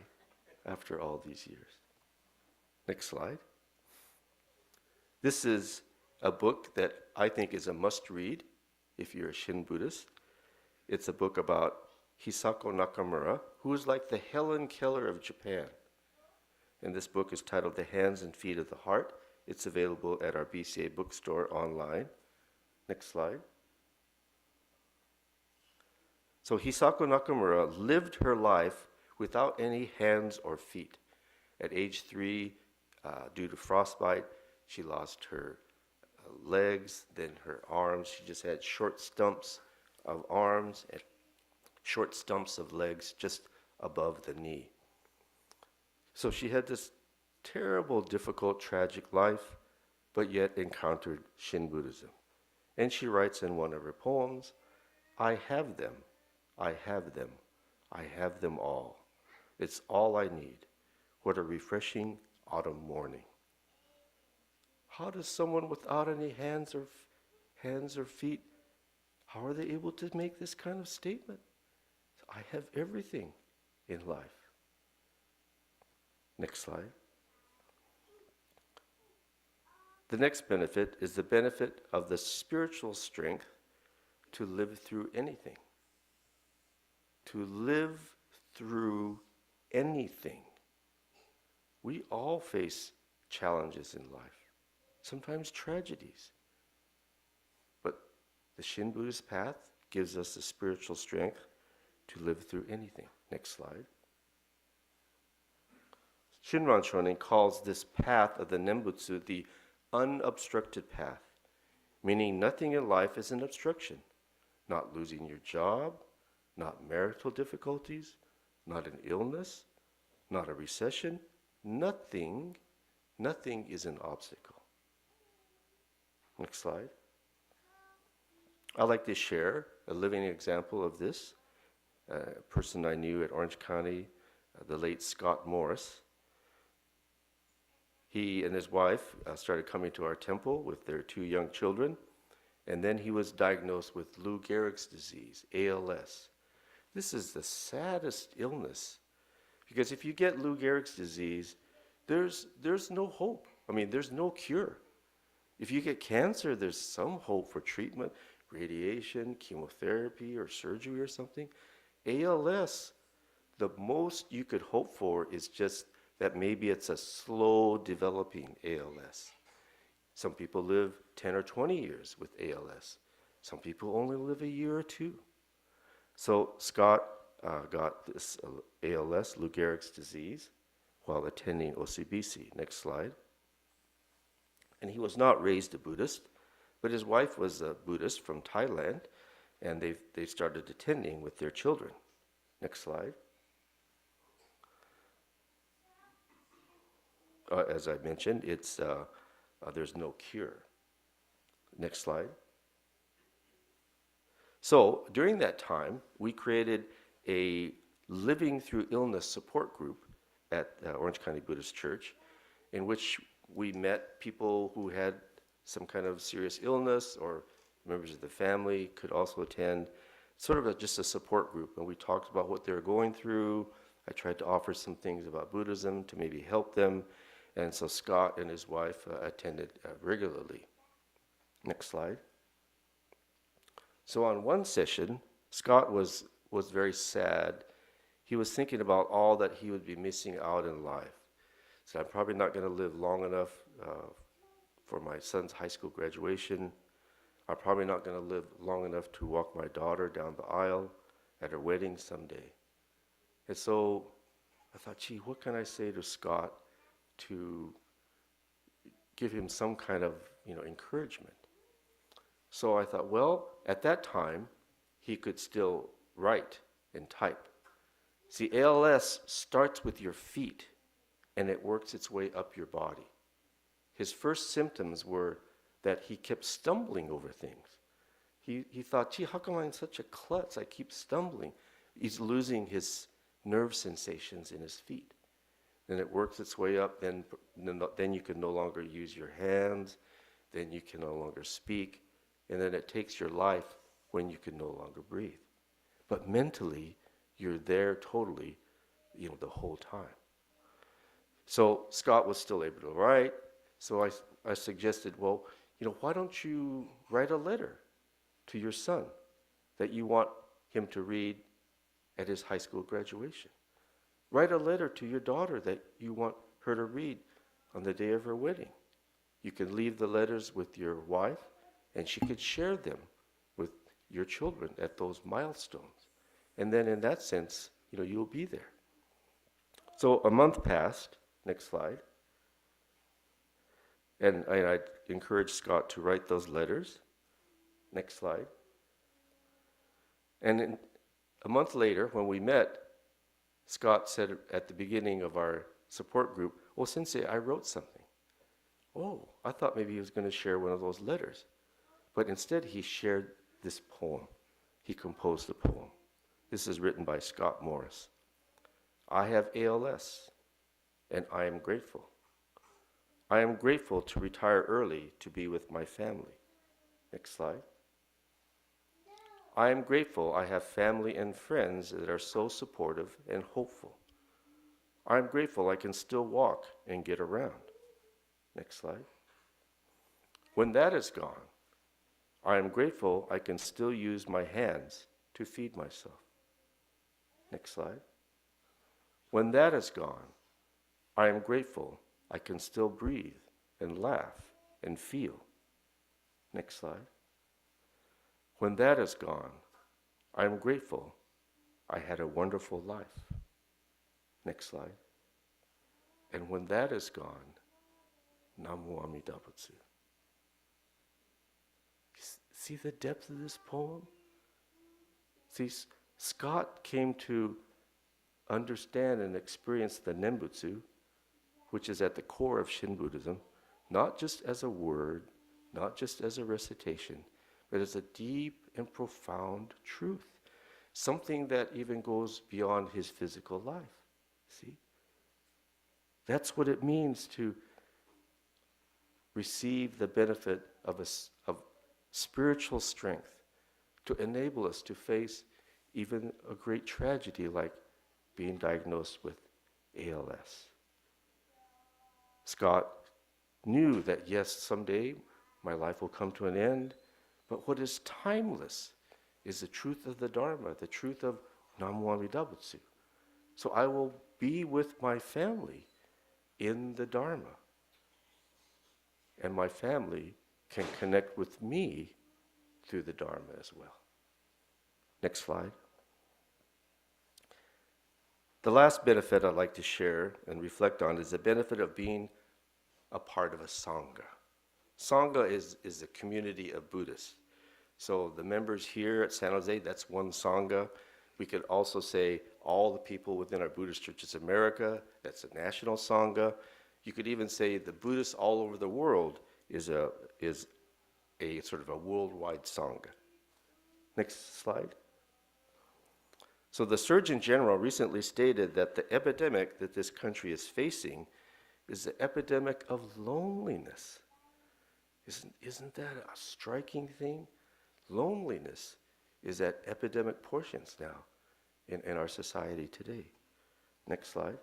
Speaker 3: after all these years. Next slide. This is a book that I think is a must-read if you're a Shin Buddhist. It's a book about Hisako Nakamura, who is like the Helen Keller of Japan. And this book is titled The Hands and Feet of the Heart. It's available at our BCA bookstore online. Next slide. So Hisako Nakamura lived her life without any hands or feet. At age 3, due to frostbite, she lost her legs, then her arms. She just had short stumps of arms and short stumps of legs just above the knee. So she had this terrible, difficult, tragic life, but yet encountered Shin Buddhism. And she writes in one of her poems, I have them, I have them, I have them all. It's all I need. What a refreshing autumn morning. How does someone without any hands or feet, how are they able to make this kind of statement? I have everything in life. Next slide. The next benefit is the benefit of the spiritual strength to live through anything. To live through anything. We all face challenges in life, sometimes tragedies. But the Shin Buddhist path gives us the spiritual strength to live through anything. Next slide. Shinran Shonin calls this path of the Nembutsu the unobstructed path, meaning nothing in life is an obstruction. Not losing your job, not marital difficulties, not an illness, not a recession. Nothing is an obstacle. Next slide. I'd like to share a living example of this. A person I knew at Orange County, the late Scott Morris. He and his wife started coming to our temple with their 2 young children, and then he was diagnosed with Lou Gehrig's disease, ALS. This is the saddest illness, because if you get Lou Gehrig's disease, there's no hope. I mean, there's no cure. If you get cancer, there's some hope for treatment, radiation, chemotherapy, or surgery or something. ALS, the most you could hope for is just that maybe it's a slow developing ALS. Some people live 10 or 20 years with ALS. Some people only live a year or 2. So Scott got this ALS, Lou Gehrig's disease, while attending OCBC. Next slide. And he was not raised a Buddhist, but his wife was a Buddhist from Thailand, and they started attending with their children. Next slide. As I mentioned, there's no cure. Next slide. So during that time, we created a Living Through Illness support group at Orange County Buddhist Church, in which we met people who had some kind of serious illness, or members of the family could also attend, sort of just a support group. And we talked about what they were going through. I tried to offer some things about Buddhism to maybe help them. And so Scott and his wife attended regularly. Next slide. So on one session, Scott was very sad. He was thinking about all that he would be missing out in life. So I'm probably not going to live long enough for my son's high school graduation. I'm probably not going to live long enough to walk my daughter down the aisle at her wedding someday. And so I thought, gee, what can I say to Scott to give him some kind of, encouragement? So I thought, well, at that time, he could still write and type. See, ALS starts with your feet, and it works its way up your body. His first symptoms were that he kept stumbling over things. He thought, gee, how come I'm such a klutz? I keep stumbling. He's losing his nerve sensations in his feet. Then it works its way up, then you can no longer use your hands, then you can no longer speak, and then it takes your life when you can no longer breathe. But mentally, you're there totally, the whole time. So Scott was still able to write, so I suggested, well, why don't you write a letter to your son that you want him to read at his high school graduation? Write a letter to your daughter that you want her to read on the day of her wedding. You can leave the letters with your wife, and she could share them with your children at those milestones. And then in that sense, you'll be there. So a month passed. Next slide. And I encouraged Scott to write those letters. Next slide. And a month later, when we met, Scott said at the beginning of our support group, "Oh, Sensei, I wrote something." Oh, I thought maybe he was going to share one of those letters. But instead, he shared this poem. He composed a poem. This is written by Scott Morris. "I have ALS, and I am grateful. I am grateful to retire early to be with my family." Next slide. "I am grateful I have family and friends that are so supportive and hopeful. I am grateful I can still walk and get around." Next slide. "When that is gone, I am grateful I can still use my hands to feed myself." Next slide. "When that is gone, I am grateful I can still breathe and laugh and feel." Next slide. "When that is gone, I am grateful I had a wonderful life." Next slide. "And when that is gone, Namu Amida Butsu." See the depth of this poem? See, Scott came to understand and experience the Nembutsu, which is at the core of Shin Buddhism, not just as a word, not just as a recitation, but as a deep and profound truth, something that even goes beyond his physical life. See? That's what it means to receive the benefit of of spiritual strength to enable us to face even a great tragedy like being diagnosed with ALS. Scott knew that, yes, someday my life will come to an end, but what is timeless is the truth of the Dharma, the truth of Namu Amida Butsu. So I will be with my family in the Dharma. And my family can connect with me through the Dharma as well. Next slide. The last benefit I'd like to share and reflect on is the benefit of being a part of a Sangha. Sangha is a community of Buddhists. So the members here at San Jose, that's one Sangha. We could also say all the people within our Buddhist Churches of America, that's a national Sangha. You could even say the Buddhists all over the world is a sort of a worldwide Sangha. Next slide. So the Surgeon General recently stated that the epidemic that this country is facing is the epidemic of loneliness. Isn't that a striking thing? Loneliness is at epidemic portions now in our society today. Next slide.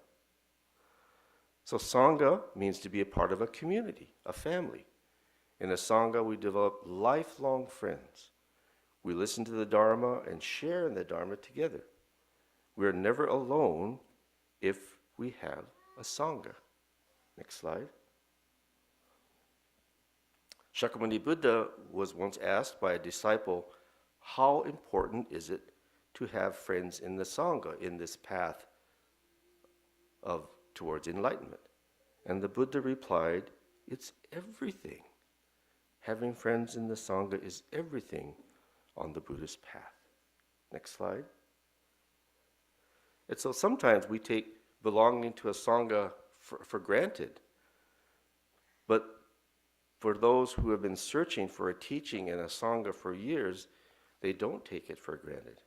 Speaker 3: So Sangha means to be a part of a community, a family. In a Sangha, we develop lifelong friends. We listen to the Dharma and share in the Dharma together. We are never alone if we have a Sangha. Next slide. Shakyamuni Buddha was once asked by a disciple, how important is it to have friends in the Sangha, in this path towards enlightenment? And the Buddha replied, it's everything. Having friends in the Sangha is everything on the Buddhist path. Next slide. And so sometimes we take belonging to a Sangha for granted. But for those who have been searching for a teaching in a Sangha for years, they don't take it for granted.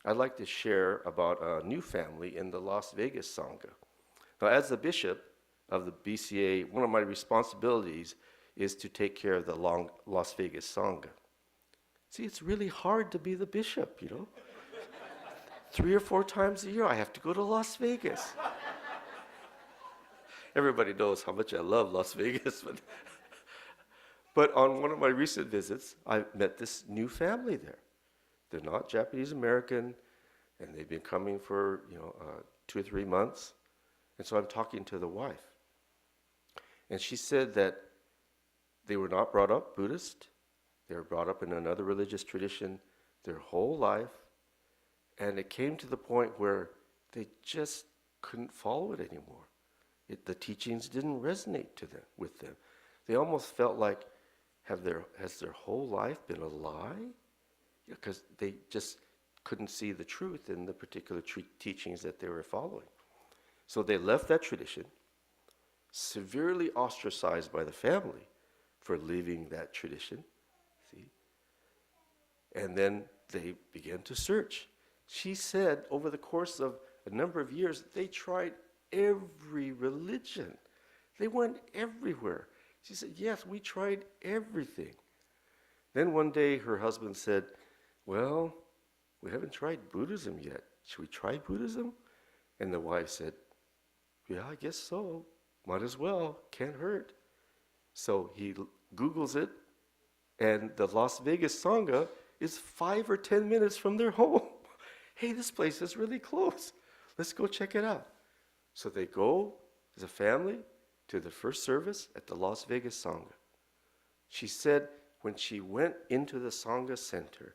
Speaker 3: I'd like to share about a new family in the Las Vegas Sangha. Now, as the bishop of the BCA, one of my responsibilities is to take care of the Las Vegas Sangha. See, it's really hard to be the bishop, you know. 3 or 4 times a year, I have to go to Las Vegas. Everybody knows how much I love Las Vegas, but on one of my recent visits, I met this new family there. They're not Japanese American, and they've been coming for 2 or 3 months. And so I'm talking to the wife, and she said that they were not brought up Buddhist. They were brought up in another religious tradition their whole life, and it came to the point where they just couldn't follow it anymore. The teachings didn't resonate with them. They almost felt like, has their whole life been a lie? Because they just couldn't see the truth in the particular teachings that they were following. So they left that tradition, severely ostracized by the family for leaving that tradition. See? And then they began to search. She said over the course of a number of years, they tried every religion. They went everywhere. She said, yes, we tried everything. Then one day her husband said, well, we haven't tried Buddhism yet. Should we try Buddhism? And the wife said, yeah, I guess so. Might as well. Can't hurt. So he Googles it, and the Las Vegas Sangha is 5 or 10 minutes from their home. Hey, this place is really close. Let's go check it out. So they go as a family to the first service at the Las Vegas Sangha. She said when she went into the Sangha center,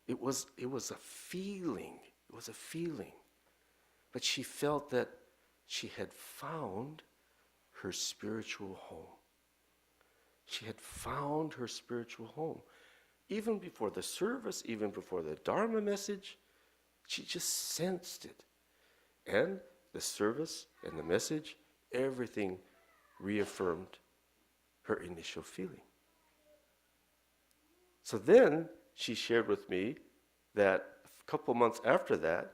Speaker 3: it was a feeling. It was a feeling. But she felt that she had found her spiritual home. She had found her spiritual home. Even before the service, even before the Dharma message, she just sensed it. And the service and the message, everything reaffirmed her initial feeling. So then she shared with me that a couple months after that,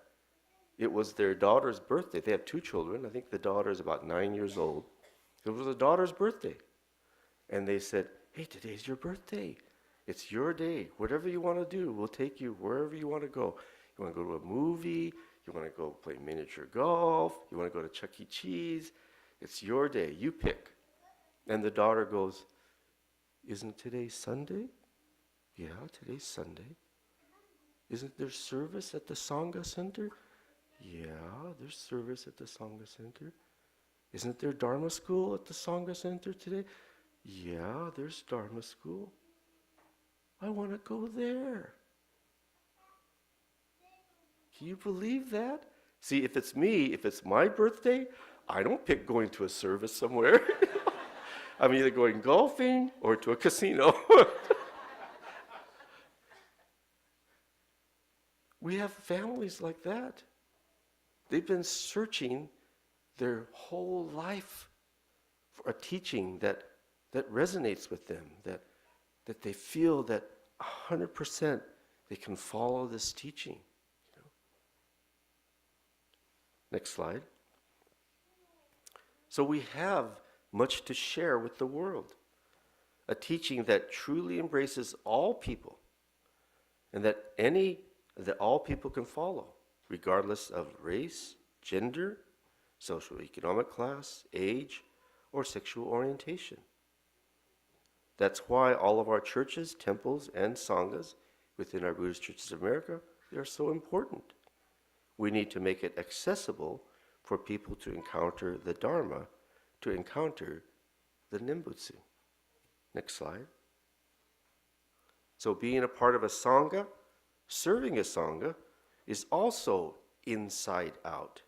Speaker 3: it was their daughter's birthday. They have 2 children. I think the daughter is about 9 years old. It was the daughter's birthday. And they said, hey, today's your birthday. It's your day. Whatever you want to do, we'll take you wherever you want to go. You want to go to a movie? You want to go play miniature golf? You want to go to Chuck E. Cheese? It's your day. You pick. And the daughter goes, isn't today Sunday? Yeah, today's Sunday. Isn't there service at the Sangha Center? Yeah, there's service at the Sangha Center. Isn't there Dharma school at the Sangha Center today? Yeah, there's Dharma school. I want to go there. Can you believe that? See, if it's me, if it's my birthday, I don't pick going to a service somewhere. I'm either going golfing or to a casino. We have families like that. They've been searching their whole life for a teaching that resonates with them, that they feel that 100% they can follow this teaching. You know? Next slide. So we have much to share with the world, a teaching that truly embraces all people, and that all people can follow, regardless of race, gender, social economic class, age, or sexual orientation. That's why all of our churches, temples, and sanghas within our Buddhist Churches of America, they are so important. We need to make it accessible for people to encounter the Dharma, to encounter the Nimbutsu. Next slide. So being a part of a sangha, serving a sangha, is also inside out,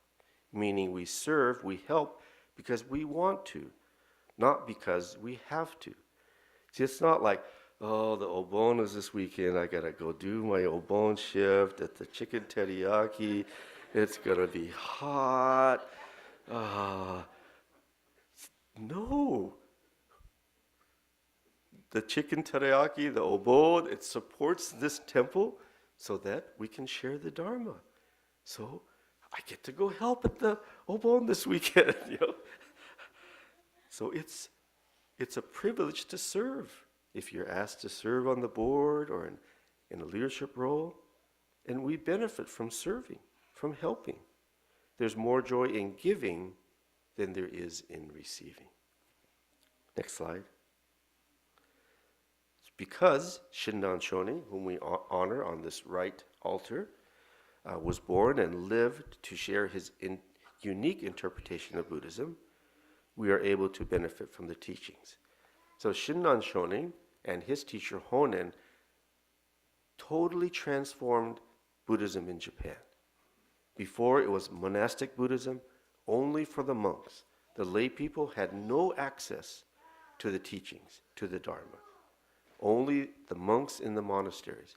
Speaker 3: meaning we serve, we help because we want to, not because we have to. See, it's not like, oh, the obon is this weekend, I gotta go do my obon shift at the chicken teriyaki, it's gonna be hot. No. The chicken teriyaki, the obon, it supports this temple so that we can share the Dharma. So I get to go help at the obon this weekend. You know? So it's a privilege to serve. If you're asked to serve on the board or in a leadership role, and we benefit from serving, from helping. There's more joy in giving than there is in receiving. Next slide. Because Shinran Shonin, whom we honor on this right altar, was born and lived to share his unique interpretation of Buddhism, we are able to benefit from the teachings. So Shinran Shonin and his teacher Honen totally transformed Buddhism in Japan. Before it was monastic Buddhism only for the monks. The lay people had no access to the teachings, to the Dharma. Only the monks in the monasteries.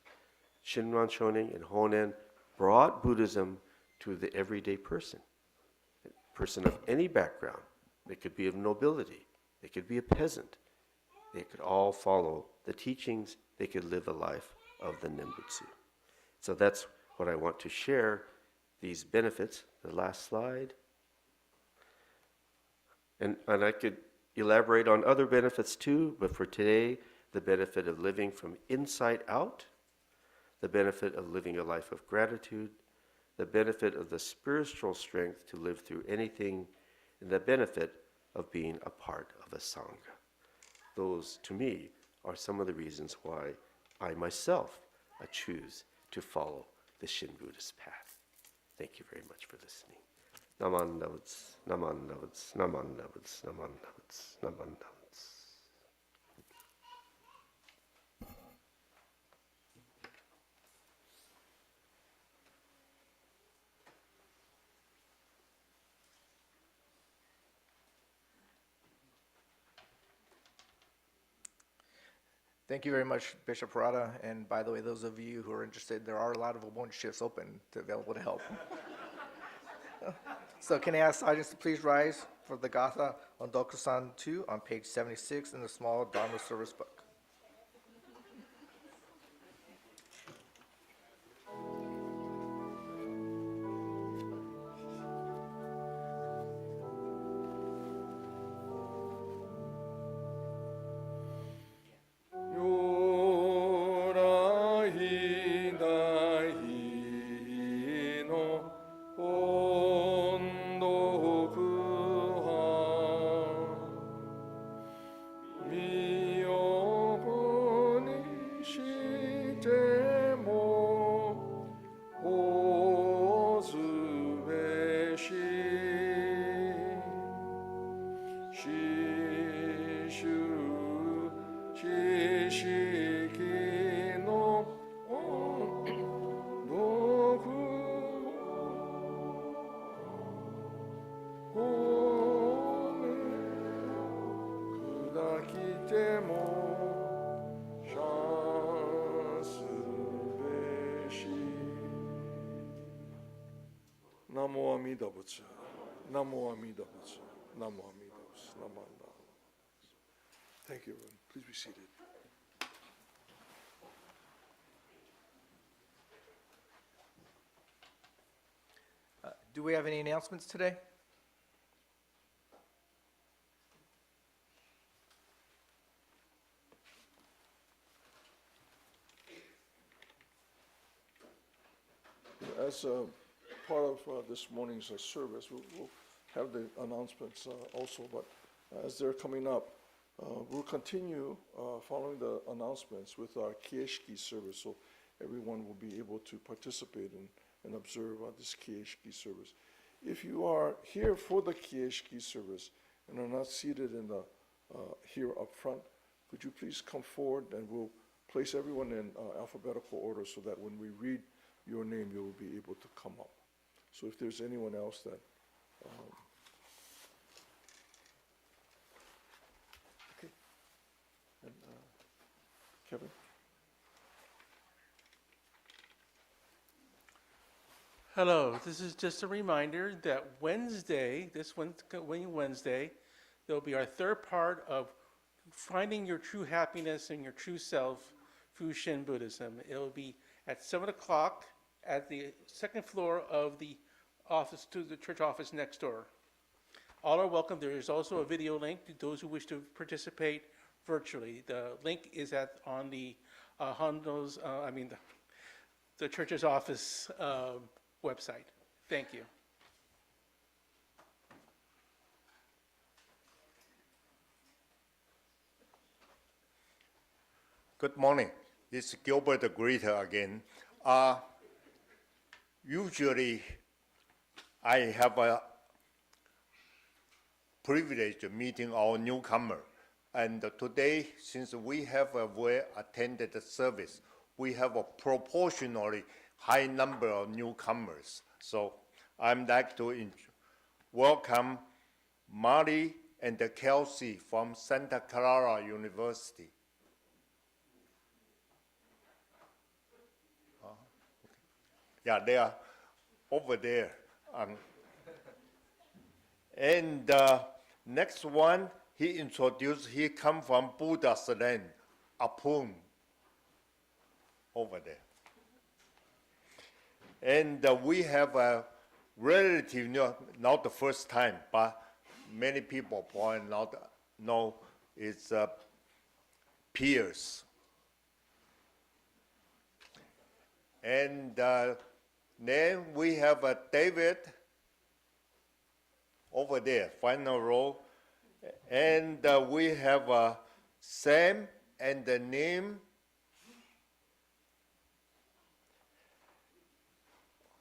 Speaker 3: Shinran Shonin and Honen brought Buddhism to the everyday person. A person of any background. They could be of nobility. They could be a peasant. They could all follow the teachings. They could live a life of the Nimbutsu. So that's what I want to share, these benefits. The last slide. And I could elaborate on other benefits too, but for today, the benefit of living from inside out, the benefit of living a life of gratitude, the benefit of the spiritual strength to live through anything, and the benefit of being a part of a sangha. Those, to me, are some of the reasons why I myself choose to follow the Shin Buddhist path. Thank you very much for listening. Naman Navats, Naman Navats, Naman Navats, Naman Navats, Naman Navats.
Speaker 6: Thank you very much, Bishop Harada. And by the way, those of you who are interested, there are a lot of obon shifts open available to help. So can I ask audience to please rise for the Gatha Ondokusan II on page 76 in the small Dharma service book.
Speaker 2: てもシャンスべし。ナモアミダ仏。ナモアミダ仏。ナモアミダ仏。ナモアミダ仏。Thank you, everyone. Please be seated.
Speaker 6: Do we have any announcements today?
Speaker 2: As part of this morning's service, we'll have the announcements also, but as they're coming up, we'll continue following the announcements with our Kieshiki service, so everyone will be able to participate and observe this Kieshiki service. If you are here for the Kieshiki service and are not seated in the here up front, could you please come forward and we'll place everyone in alphabetical order so that when we read your name, you will be able to come up. So if there's anyone else that, okay, and Kevin?
Speaker 7: Hello, this is just a reminder that Wednesday, this Wednesday, there'll be our third part of finding your true happiness and your true self through Shin Buddhism. It'll be at 7 o'clock at the second floor of the office, to the church office next door. All are welcome. There is also a video link to those who wish to participate virtually. The link is on the the church's office website. Thank you.
Speaker 8: Good morning. It's Gilbert the Greater again. Usually, I have a privilege of meeting our newcomer. And today, since we have a well-attended service, we have a proportionally high number of newcomers. So I'd like to welcome Mari and Kelsey from Santa Clara University. Yeah, they are over there. And next one, he come from Buddha's land, Apun, over there. And we have a relative, not the first time, but many people probably not know it's Pierce. And then we have David over there, final row. And we have Sam and Nim.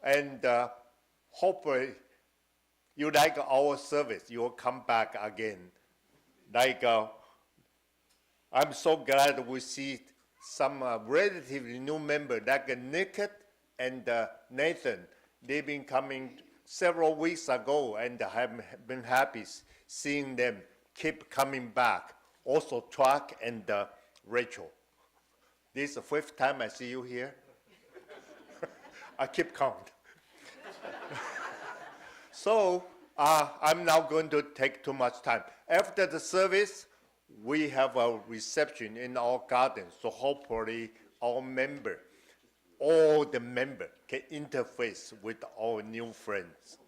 Speaker 8: And hopefully you like our service, you'll come back again. Like, I'm so glad we see some relatively new members, like Nick and Nathan. They've been coming several weeks ago, and I have been happy seeing them keep coming back. Also, Truck and Rachel. This is the 5th time I see you here. I keep count. So I'm not going to take too much time. After the service, we have a reception in our garden. So hopefully our member, all the members can interface with our new friends.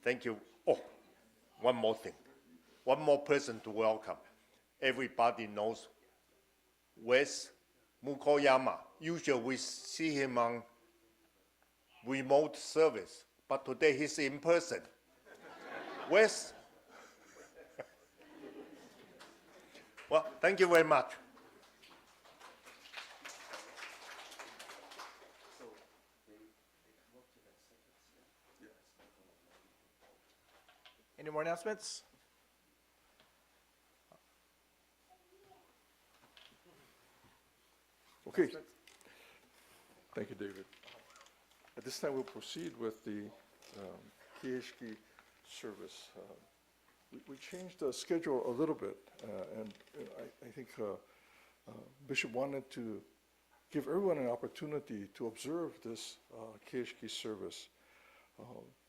Speaker 8: Thank you. Oh, one more thing. One more person to welcome. Everybody knows Wes Mukoyama. Usually we see him on remote service, but today he's in person. Wes? Well, thank you very much.
Speaker 6: Any more announcements?
Speaker 2: Okay. Thank you, David. At this time, we'll proceed with the Kieshiki service. we changed the schedule a little bit, and I think Bishop wanted to give everyone an opportunity to observe this Kieshiki service.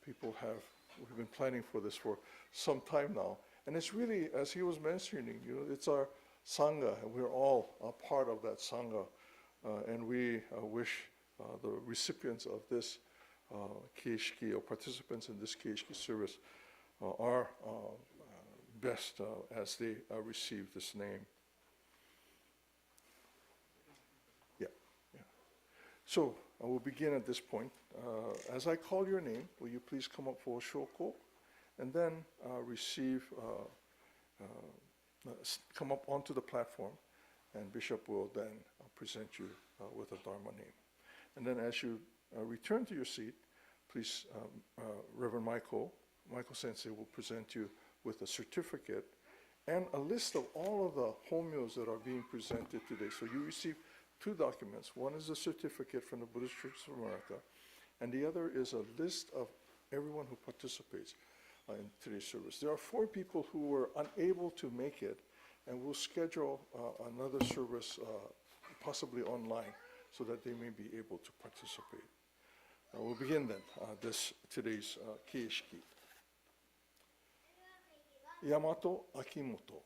Speaker 2: We've been planning for this for some time now, and it's really, as he was mentioning, it's our Sangha, and we're all a part of that Sangha, and we wish the recipients of this Kieshiki, or participants in this Kieshiki service, are best as they receive this name. Yeah. So I will begin at this point. As I call your name, will you please come up for Shoko, and then come up onto the platform, and Bishop will then present you with a Dharma name. And then as you return to your seat, please, Reverend Michael Sensei will present you with a certificate and a list of all of the homios that are being presented today. So you receive two documents. One is a certificate from the Buddhist Church of America, and the other is a list of everyone who participates in today's service. There are 4 people who were unable to make it, and we'll schedule another service, possibly online, so that they may be able to participate. We'll begin then today's Kieshiki. Yamato Akimoto.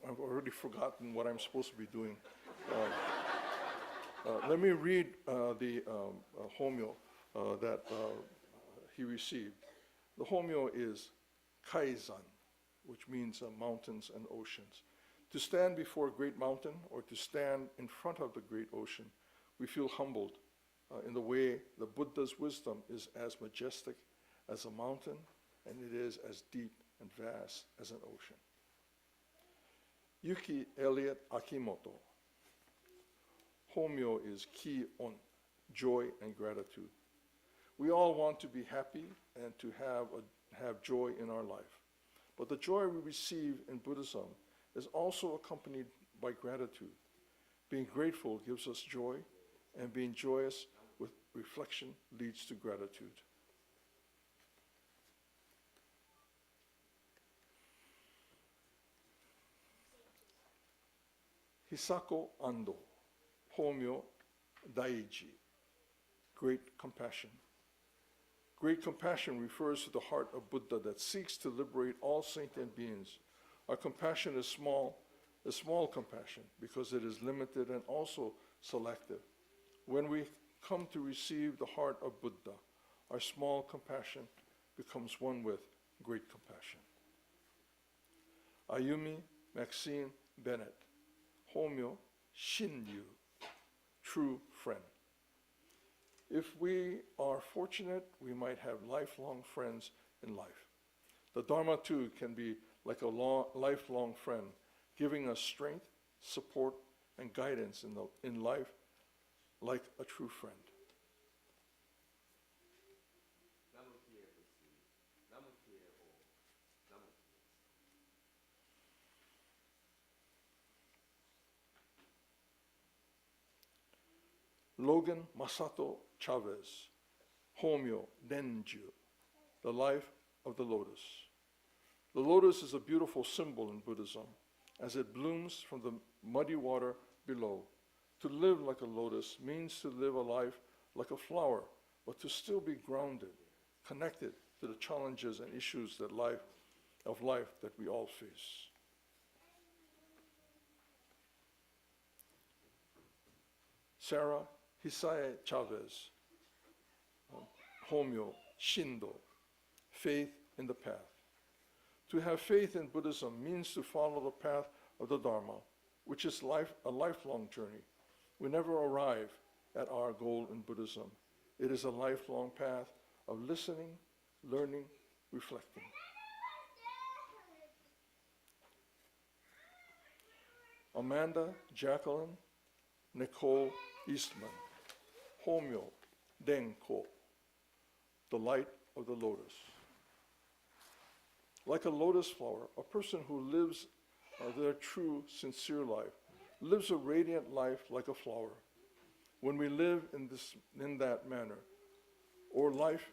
Speaker 2: I've already forgotten what I'm supposed to be doing. Let me read the homyo that he received. The homyo is Kaizan, which means mountains and oceans. To stand before a great mountain or to stand in front of the great ocean, we feel humbled in the way the Buddha's wisdom is as majestic as a mountain, and it is as deep and vast as an ocean. Yuki Elliott Akimoto. Homyo is Ki-on, joy and gratitude. We all want to be happy and to have joy in our life. But the joy we receive in Buddhism is also accompanied by gratitude. Being grateful gives us joy, and being joyous with reflection leads to gratitude. Hisako Ando, homyo Daiji, great compassion. Great compassion refers to the heart of Buddha that seeks to liberate all sentient beings. Our compassion is small compassion because it is limited and also selective. When we come to receive the heart of Buddha, our small compassion becomes one with great compassion. Ayumi Maxine Bennett, homyo Shinryu, true friend. If we are fortunate, we might have lifelong friends in life. The Dharma too can be like a lifelong friend, giving us strength, support, and guidance in life like a true friend. Logan Masato Chavez, homyo Denju, the life of the lotus. The lotus is a beautiful symbol in Buddhism as it blooms from the muddy water below. To live like a lotus means to live a life like a flower, but to still be grounded, connected to the challenges and issues of life that we all face. Sarah Hisae Chavez, homyo Shindo, faith in the path. To have faith in Buddhism means to follow the path of the Dharma, which is a lifelong journey. We never arrive at our goal in Buddhism. It is a lifelong path of listening, learning, reflecting. Amanda Jacqueline Nicole Eastman. Homyo Denko, the light of the lotus. Like a lotus flower, a person who lives their true, sincere life lives a radiant life like a flower. When we live in that manner, or life,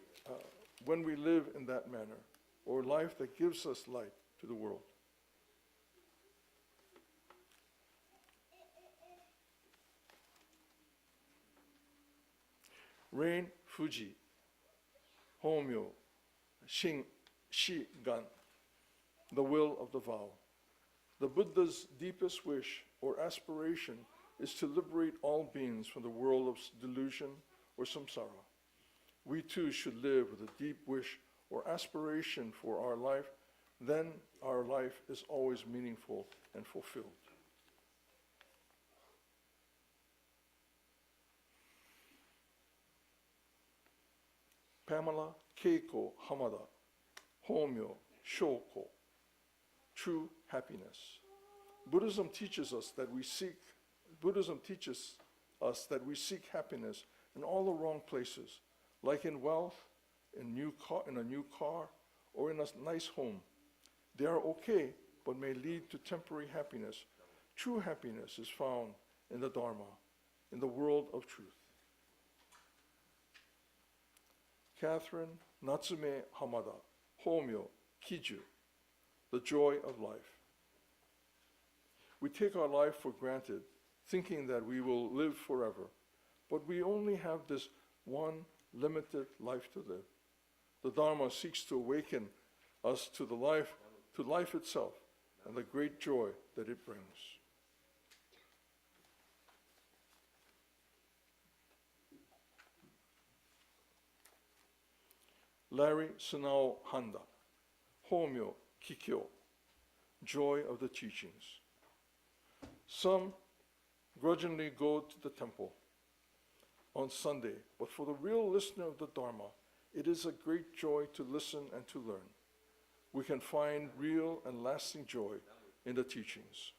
Speaker 2: when we live in that manner, or life that gives us light to the world. Rain Fuji, Homyo, Shigan, the will of the vow. The Buddha's deepest wish or aspiration is to liberate all beings from the world of delusion or samsara. We too should live with a deep wish or aspiration for our life, then our life is always meaningful and fulfilled. Pamela Keiko Hamada, Homyo Shoko, true happiness. Buddhism teaches us that we seek happiness in all the wrong places, like in wealth, in a new car, or in a nice home. They are okay, but may lead to temporary happiness. True happiness is found in the Dharma, in the world of truth. Catherine Natsume Hamada, Homyo Kiju, the joy of life. We take our life for granted, thinking that we will live forever, but we only have this one limited life to live. The Dharma seeks to awaken us to life itself, and the great joy that it brings. Larry Sunao Handa, Homyo Kikyo, joy of the teachings. Some grudgingly go to the temple on Sunday, but for the real listener of the Dharma, it is a great joy to listen and to learn. We can find real and lasting joy in the teachings.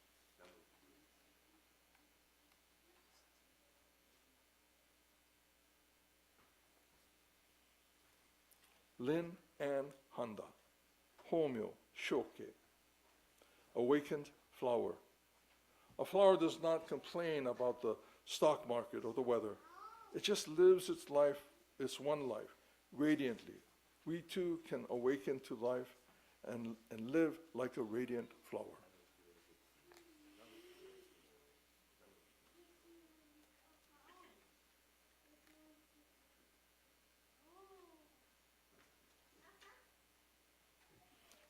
Speaker 2: Lin Ann Handa, Homyo Shoke, awakened flower. A flower does not complain about the stock market or the weather. It just lives its life, its one life, radiantly. We too can awaken to life and live like a radiant flower.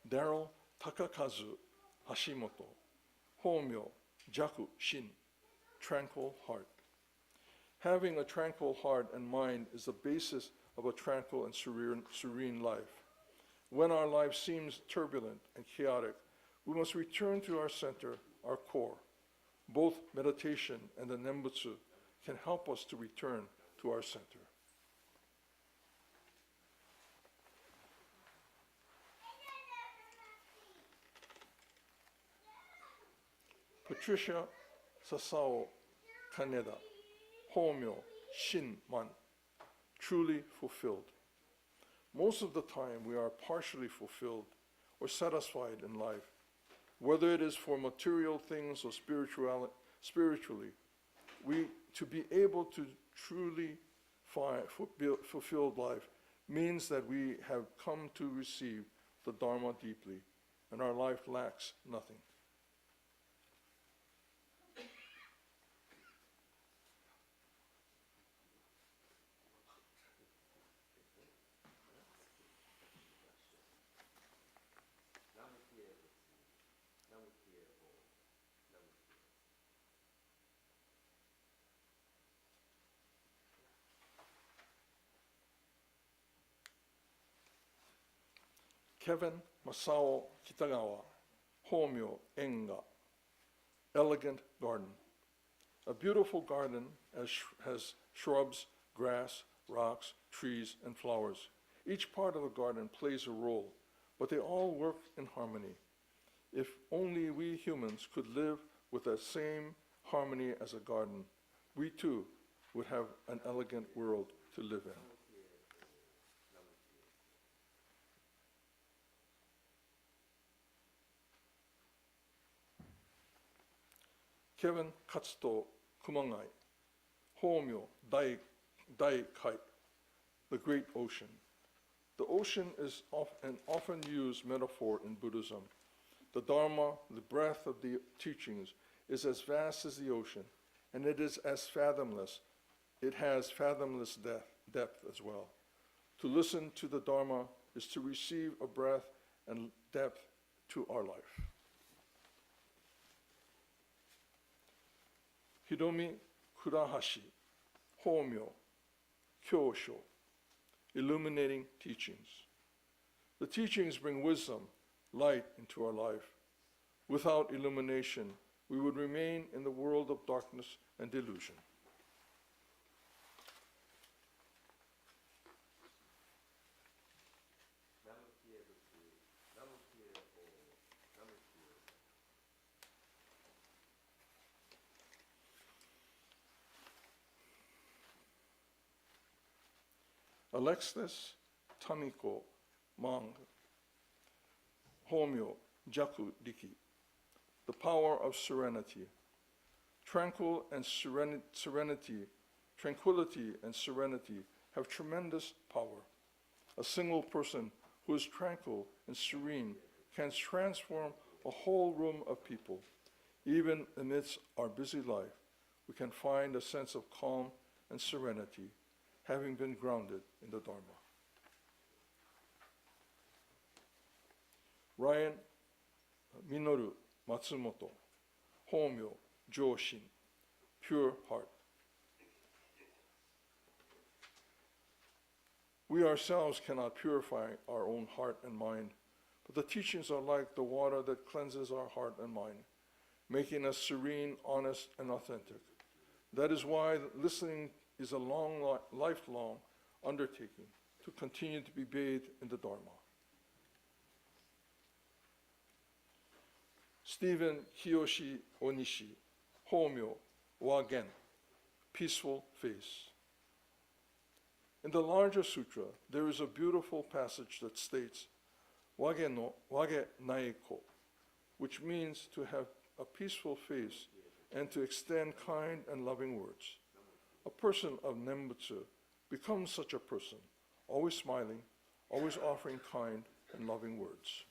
Speaker 2: Daryl Takakazu Hashimoto, Homyo Jaku Shin, tranquil heart. Having a tranquil heart and mind is the basis of a tranquil and serene life. When our life seems turbulent and chaotic, we must return to our center, our core. Both meditation and the Nembutsu can help us to return to our center. Patricia Sasao Kaneda, Homyo Shinman, truly fulfilled. Most of the time we are partially fulfilled or satisfied in life, whether it is for material things or spiritually. To be able to truly find fulfilled life means that we have come to receive the Dharma deeply, and our life lacks nothing. Kevin Masao Kitagawa, Homyo Enga, elegant garden. A beautiful garden has shrubs, grass, rocks, trees, and flowers. Each part of a garden plays a role, but they all work in harmony. If only we humans could live with that same harmony as a garden, we too would have an elegant world to live in. Kevin Katsuto Kumangai, Homyo Dai Kai, the great ocean. The ocean is an often used metaphor in Buddhism. The Dharma, the breadth of the teachings, is as vast as the ocean, and it is as fathomless. It has fathomless depth as well. To listen to the Dharma is to receive a breadth and depth to our life. Hiromi Kurahashi, Homyo, Kyosho, illuminating teachings. The teachings bring wisdom, light into our life. Without illumination, we would remain in the world of darkness and delusion. Alexis Tamiko Mang, Homyo Jaku Riki, the power of serenity. Tranquility and serenity have tremendous power. A single person who is tranquil and serene can transform a whole room of people. Even amidst our busy life, we can find a sense of calm and serenity, having been grounded in the Dharma. Ryan Minoru Matsumoto, Homyo Joshin, pure heart. We ourselves cannot purify our own heart and mind, but the teachings are like the water that cleanses our heart and mind, making us serene, honest, and authentic. That is why listening is a lifelong undertaking to continue to be bathed in the Dharma. Stephen Kiyoshi Onishi, Homyo Wagen, peaceful face. In the larger sutra, there is a beautiful passage that states, Wage no wage naeko, which means to have a peaceful face and to extend kind and loving words. A person of Nembutsu becomes such a person, always smiling, always offering kind and loving words.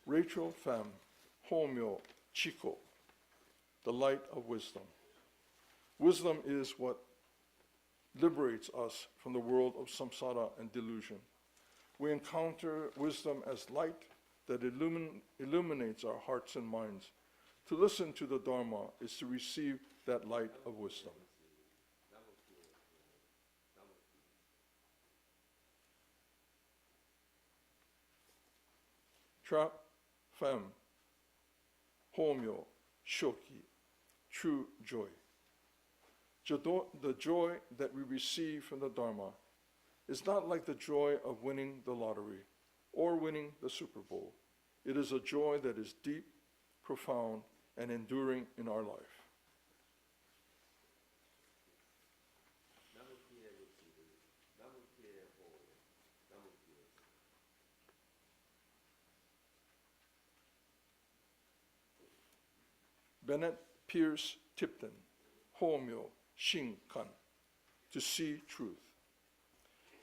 Speaker 2: Rachel Pham, Homyo Chiko, the light of wisdom. Wisdom is what liberates us from the world of samsara and delusion. We encounter wisdom as light that illuminates our hearts and minds. To listen to the Dharma is to receive that light of wisdom. Trap Femme, Homyo Shoki, true joy. The joy that we receive from the Dharma is not like the joy of winning the lottery or winning the Super Bowl. It is a joy that is deep, profound, and enduring in our life. Bennett Pierce Tipton, Homyo Shinkan, to see truth.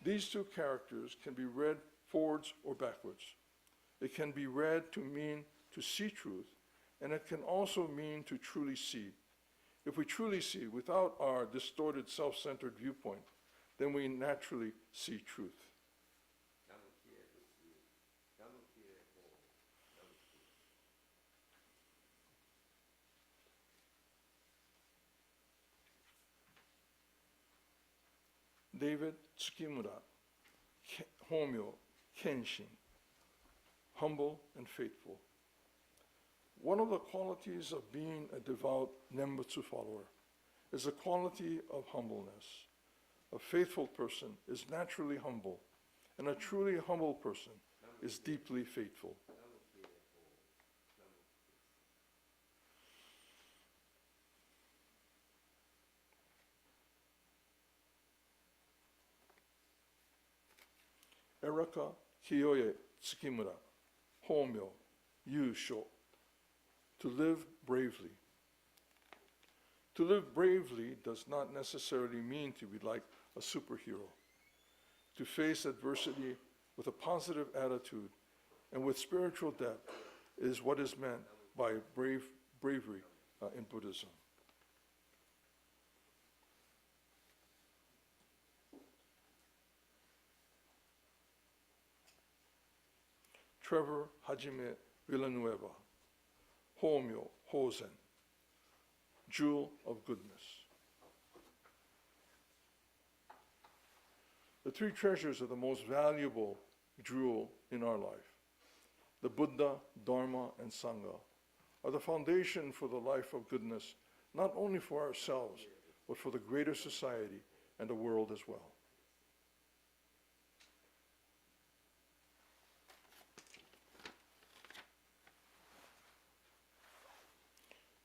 Speaker 2: These two characters can be read forwards or backwards. It can be read to mean to see truth, and it can also mean to truly see. If we truly see without our distorted self-centered viewpoint, then we naturally see truth. David Tsukimura, Homyo Kenshin, humble and faithful. One of the qualities of being a devout Nembutsu follower is a quality of humbleness. A faithful person is naturally humble, and a truly humble person is deeply faithful. Eraka Kiyoye Tsukimura, Homyo, Yusho. To live bravely. To live bravely does not necessarily mean to be like a superhero. To face adversity with a positive attitude and with spiritual depth is what is meant by bravery in Buddhism. Trevor Hajime Villanueva, Homyo Hosen, Jewel of Goodness. The three treasures are the most valuable jewel in our life. The Buddha, Dharma, and Sangha are the foundation for the life of goodness, not only for ourselves, but for the greater society and the world as well.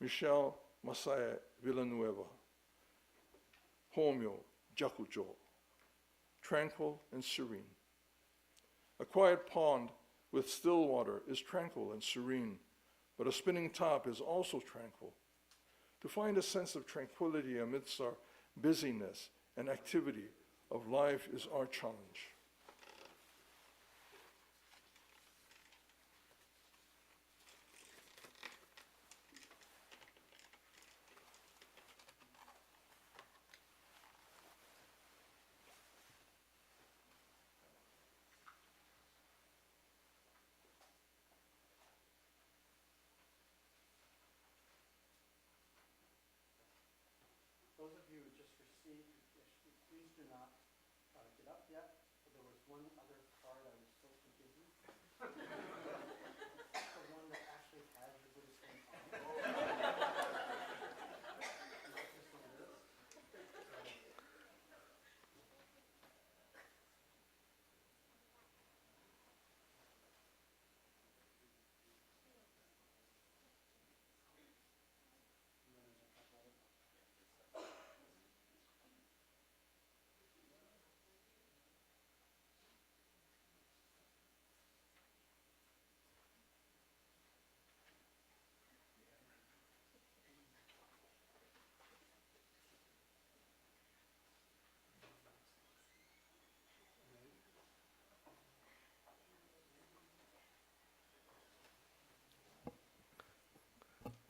Speaker 2: Michelle Masaya Villanueva, Homyo Jakujo, tranquil and serene. A quiet pond with still water is tranquil and serene, but a spinning top is also tranquil. To find a sense of tranquility amidst our busyness and activity of life is our challenge.
Speaker 9: Those of you who just received your Kieshiki, please do not get up yet. There was one other card I was so busy. The one that actually has the Buddhist name on it. This one is. And then there's a couple.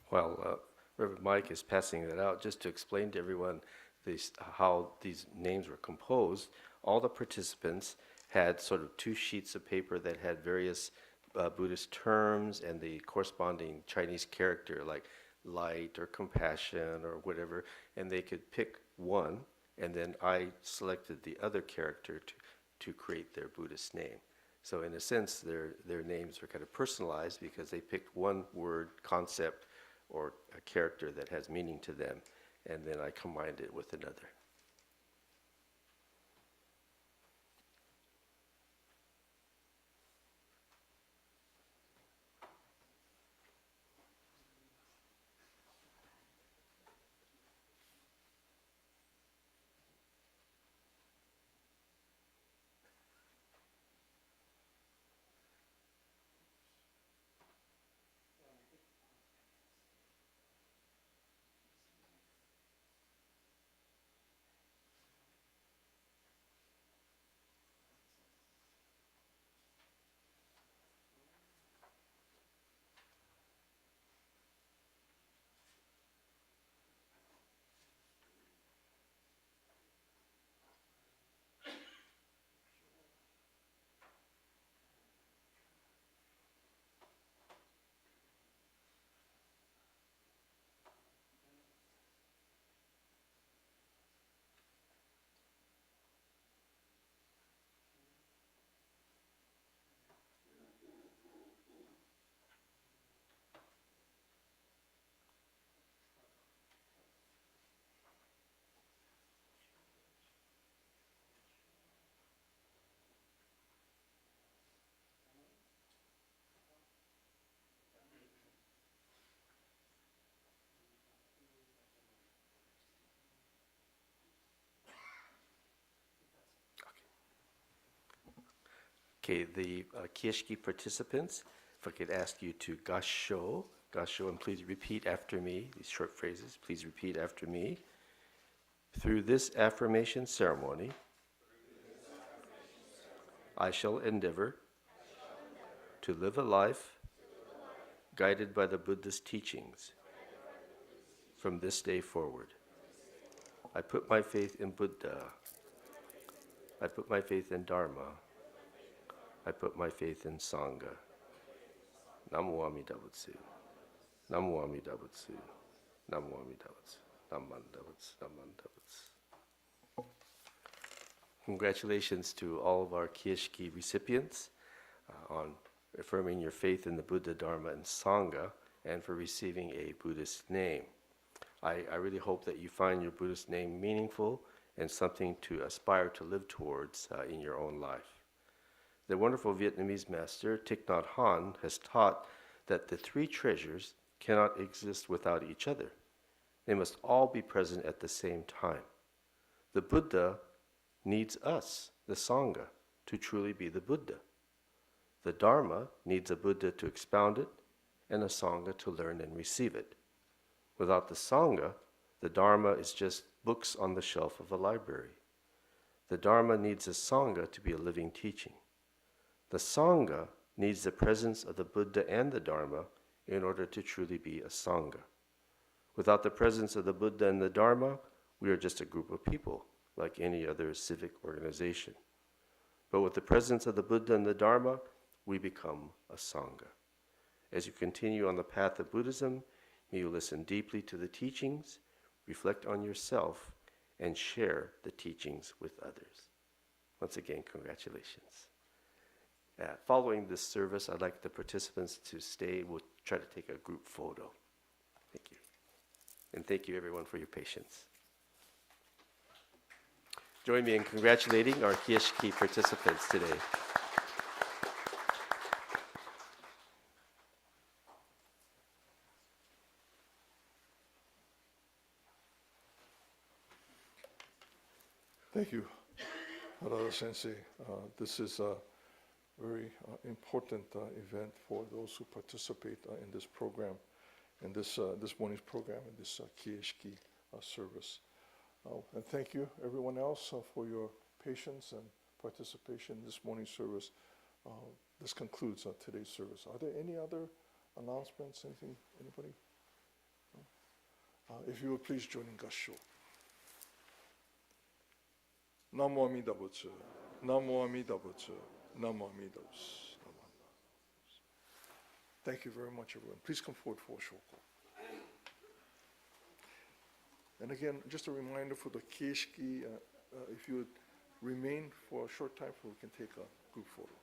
Speaker 3: While Reverend Mike is passing that out, just to explain to everyone how these names were composed, all the participants had sort of two sheets of paper that had various Buddhist terms and the corresponding Chinese character like light or compassion or whatever, and they could pick one, and then I selected the other character to create their Buddhist name. So in a sense, their names are kind of personalized because they picked one word, concept, or a character that has meaning to them, and then I combined it with another. Okay, the Kieshiki participants, if I could ask you to Gassho, and please repeat after me, these short phrases, please repeat after me. Through this affirmation ceremony, I shall endeavor to live a life guided by the Buddhist teachings from this day forward. I put my faith in Buddha. I put my faith in Dharma. I put my faith in Sangha. Namo Amida Butsu. Namo Amida Butsu. Namo Amida Butsu. Namanda Butsu. Namanda Butsu. Congratulations to all of our Kieshiki recipients on affirming your faith in the Buddha, Dharma, and Sangha, and for receiving a Buddhist name. I really hope that you find your Buddhist name meaningful and something to aspire to live towards in your own life. The wonderful Vietnamese master Thich Nhat Hanh has taught that the three treasures cannot exist without each other. They must all be present at the same time. The Buddha needs us, the Sangha, to truly be the Buddha. The Dharma needs a Buddha to expound it and a Sangha to learn and receive it. Without the Sangha, the Dharma is just books on the shelf of a library. The Dharma needs a Sangha to be a living teaching. The Sangha needs the presence of the Buddha and the Dharma in order to truly be a Sangha. Without the presence of the Buddha and the Dharma, we are just a group of people, like any other civic organization. But with the presence of the Buddha and the Dharma, we become a Sangha. As you continue on the path of Buddhism, may you listen deeply to the teachings, reflect on yourself, and share the teachings with others. Once again, congratulations. Following this service, I'd like the participants to stay. We'll try to take a group photo. Thank you. And thank you, everyone, for your patience. Join me in congratulating our Kieshiki participants today.
Speaker 2: Thank you, Harada Sensei. This is a very important event for those who participate in this program, in this morning's program, in this Kieshiki service. And thank you, everyone else, for your patience and participation in this morning's service. This concludes today's service. Are there any other announcements? Anything? Anybody? If you would please join in Gassho. Namo Amida Butsu. Namo Amida Butsu. Namo Amida Butsu. Thank you very much, everyone. Please come forward for Shoko. And again, just a reminder for the Kieshiki, if you would remain for a short time, we can take a group photo.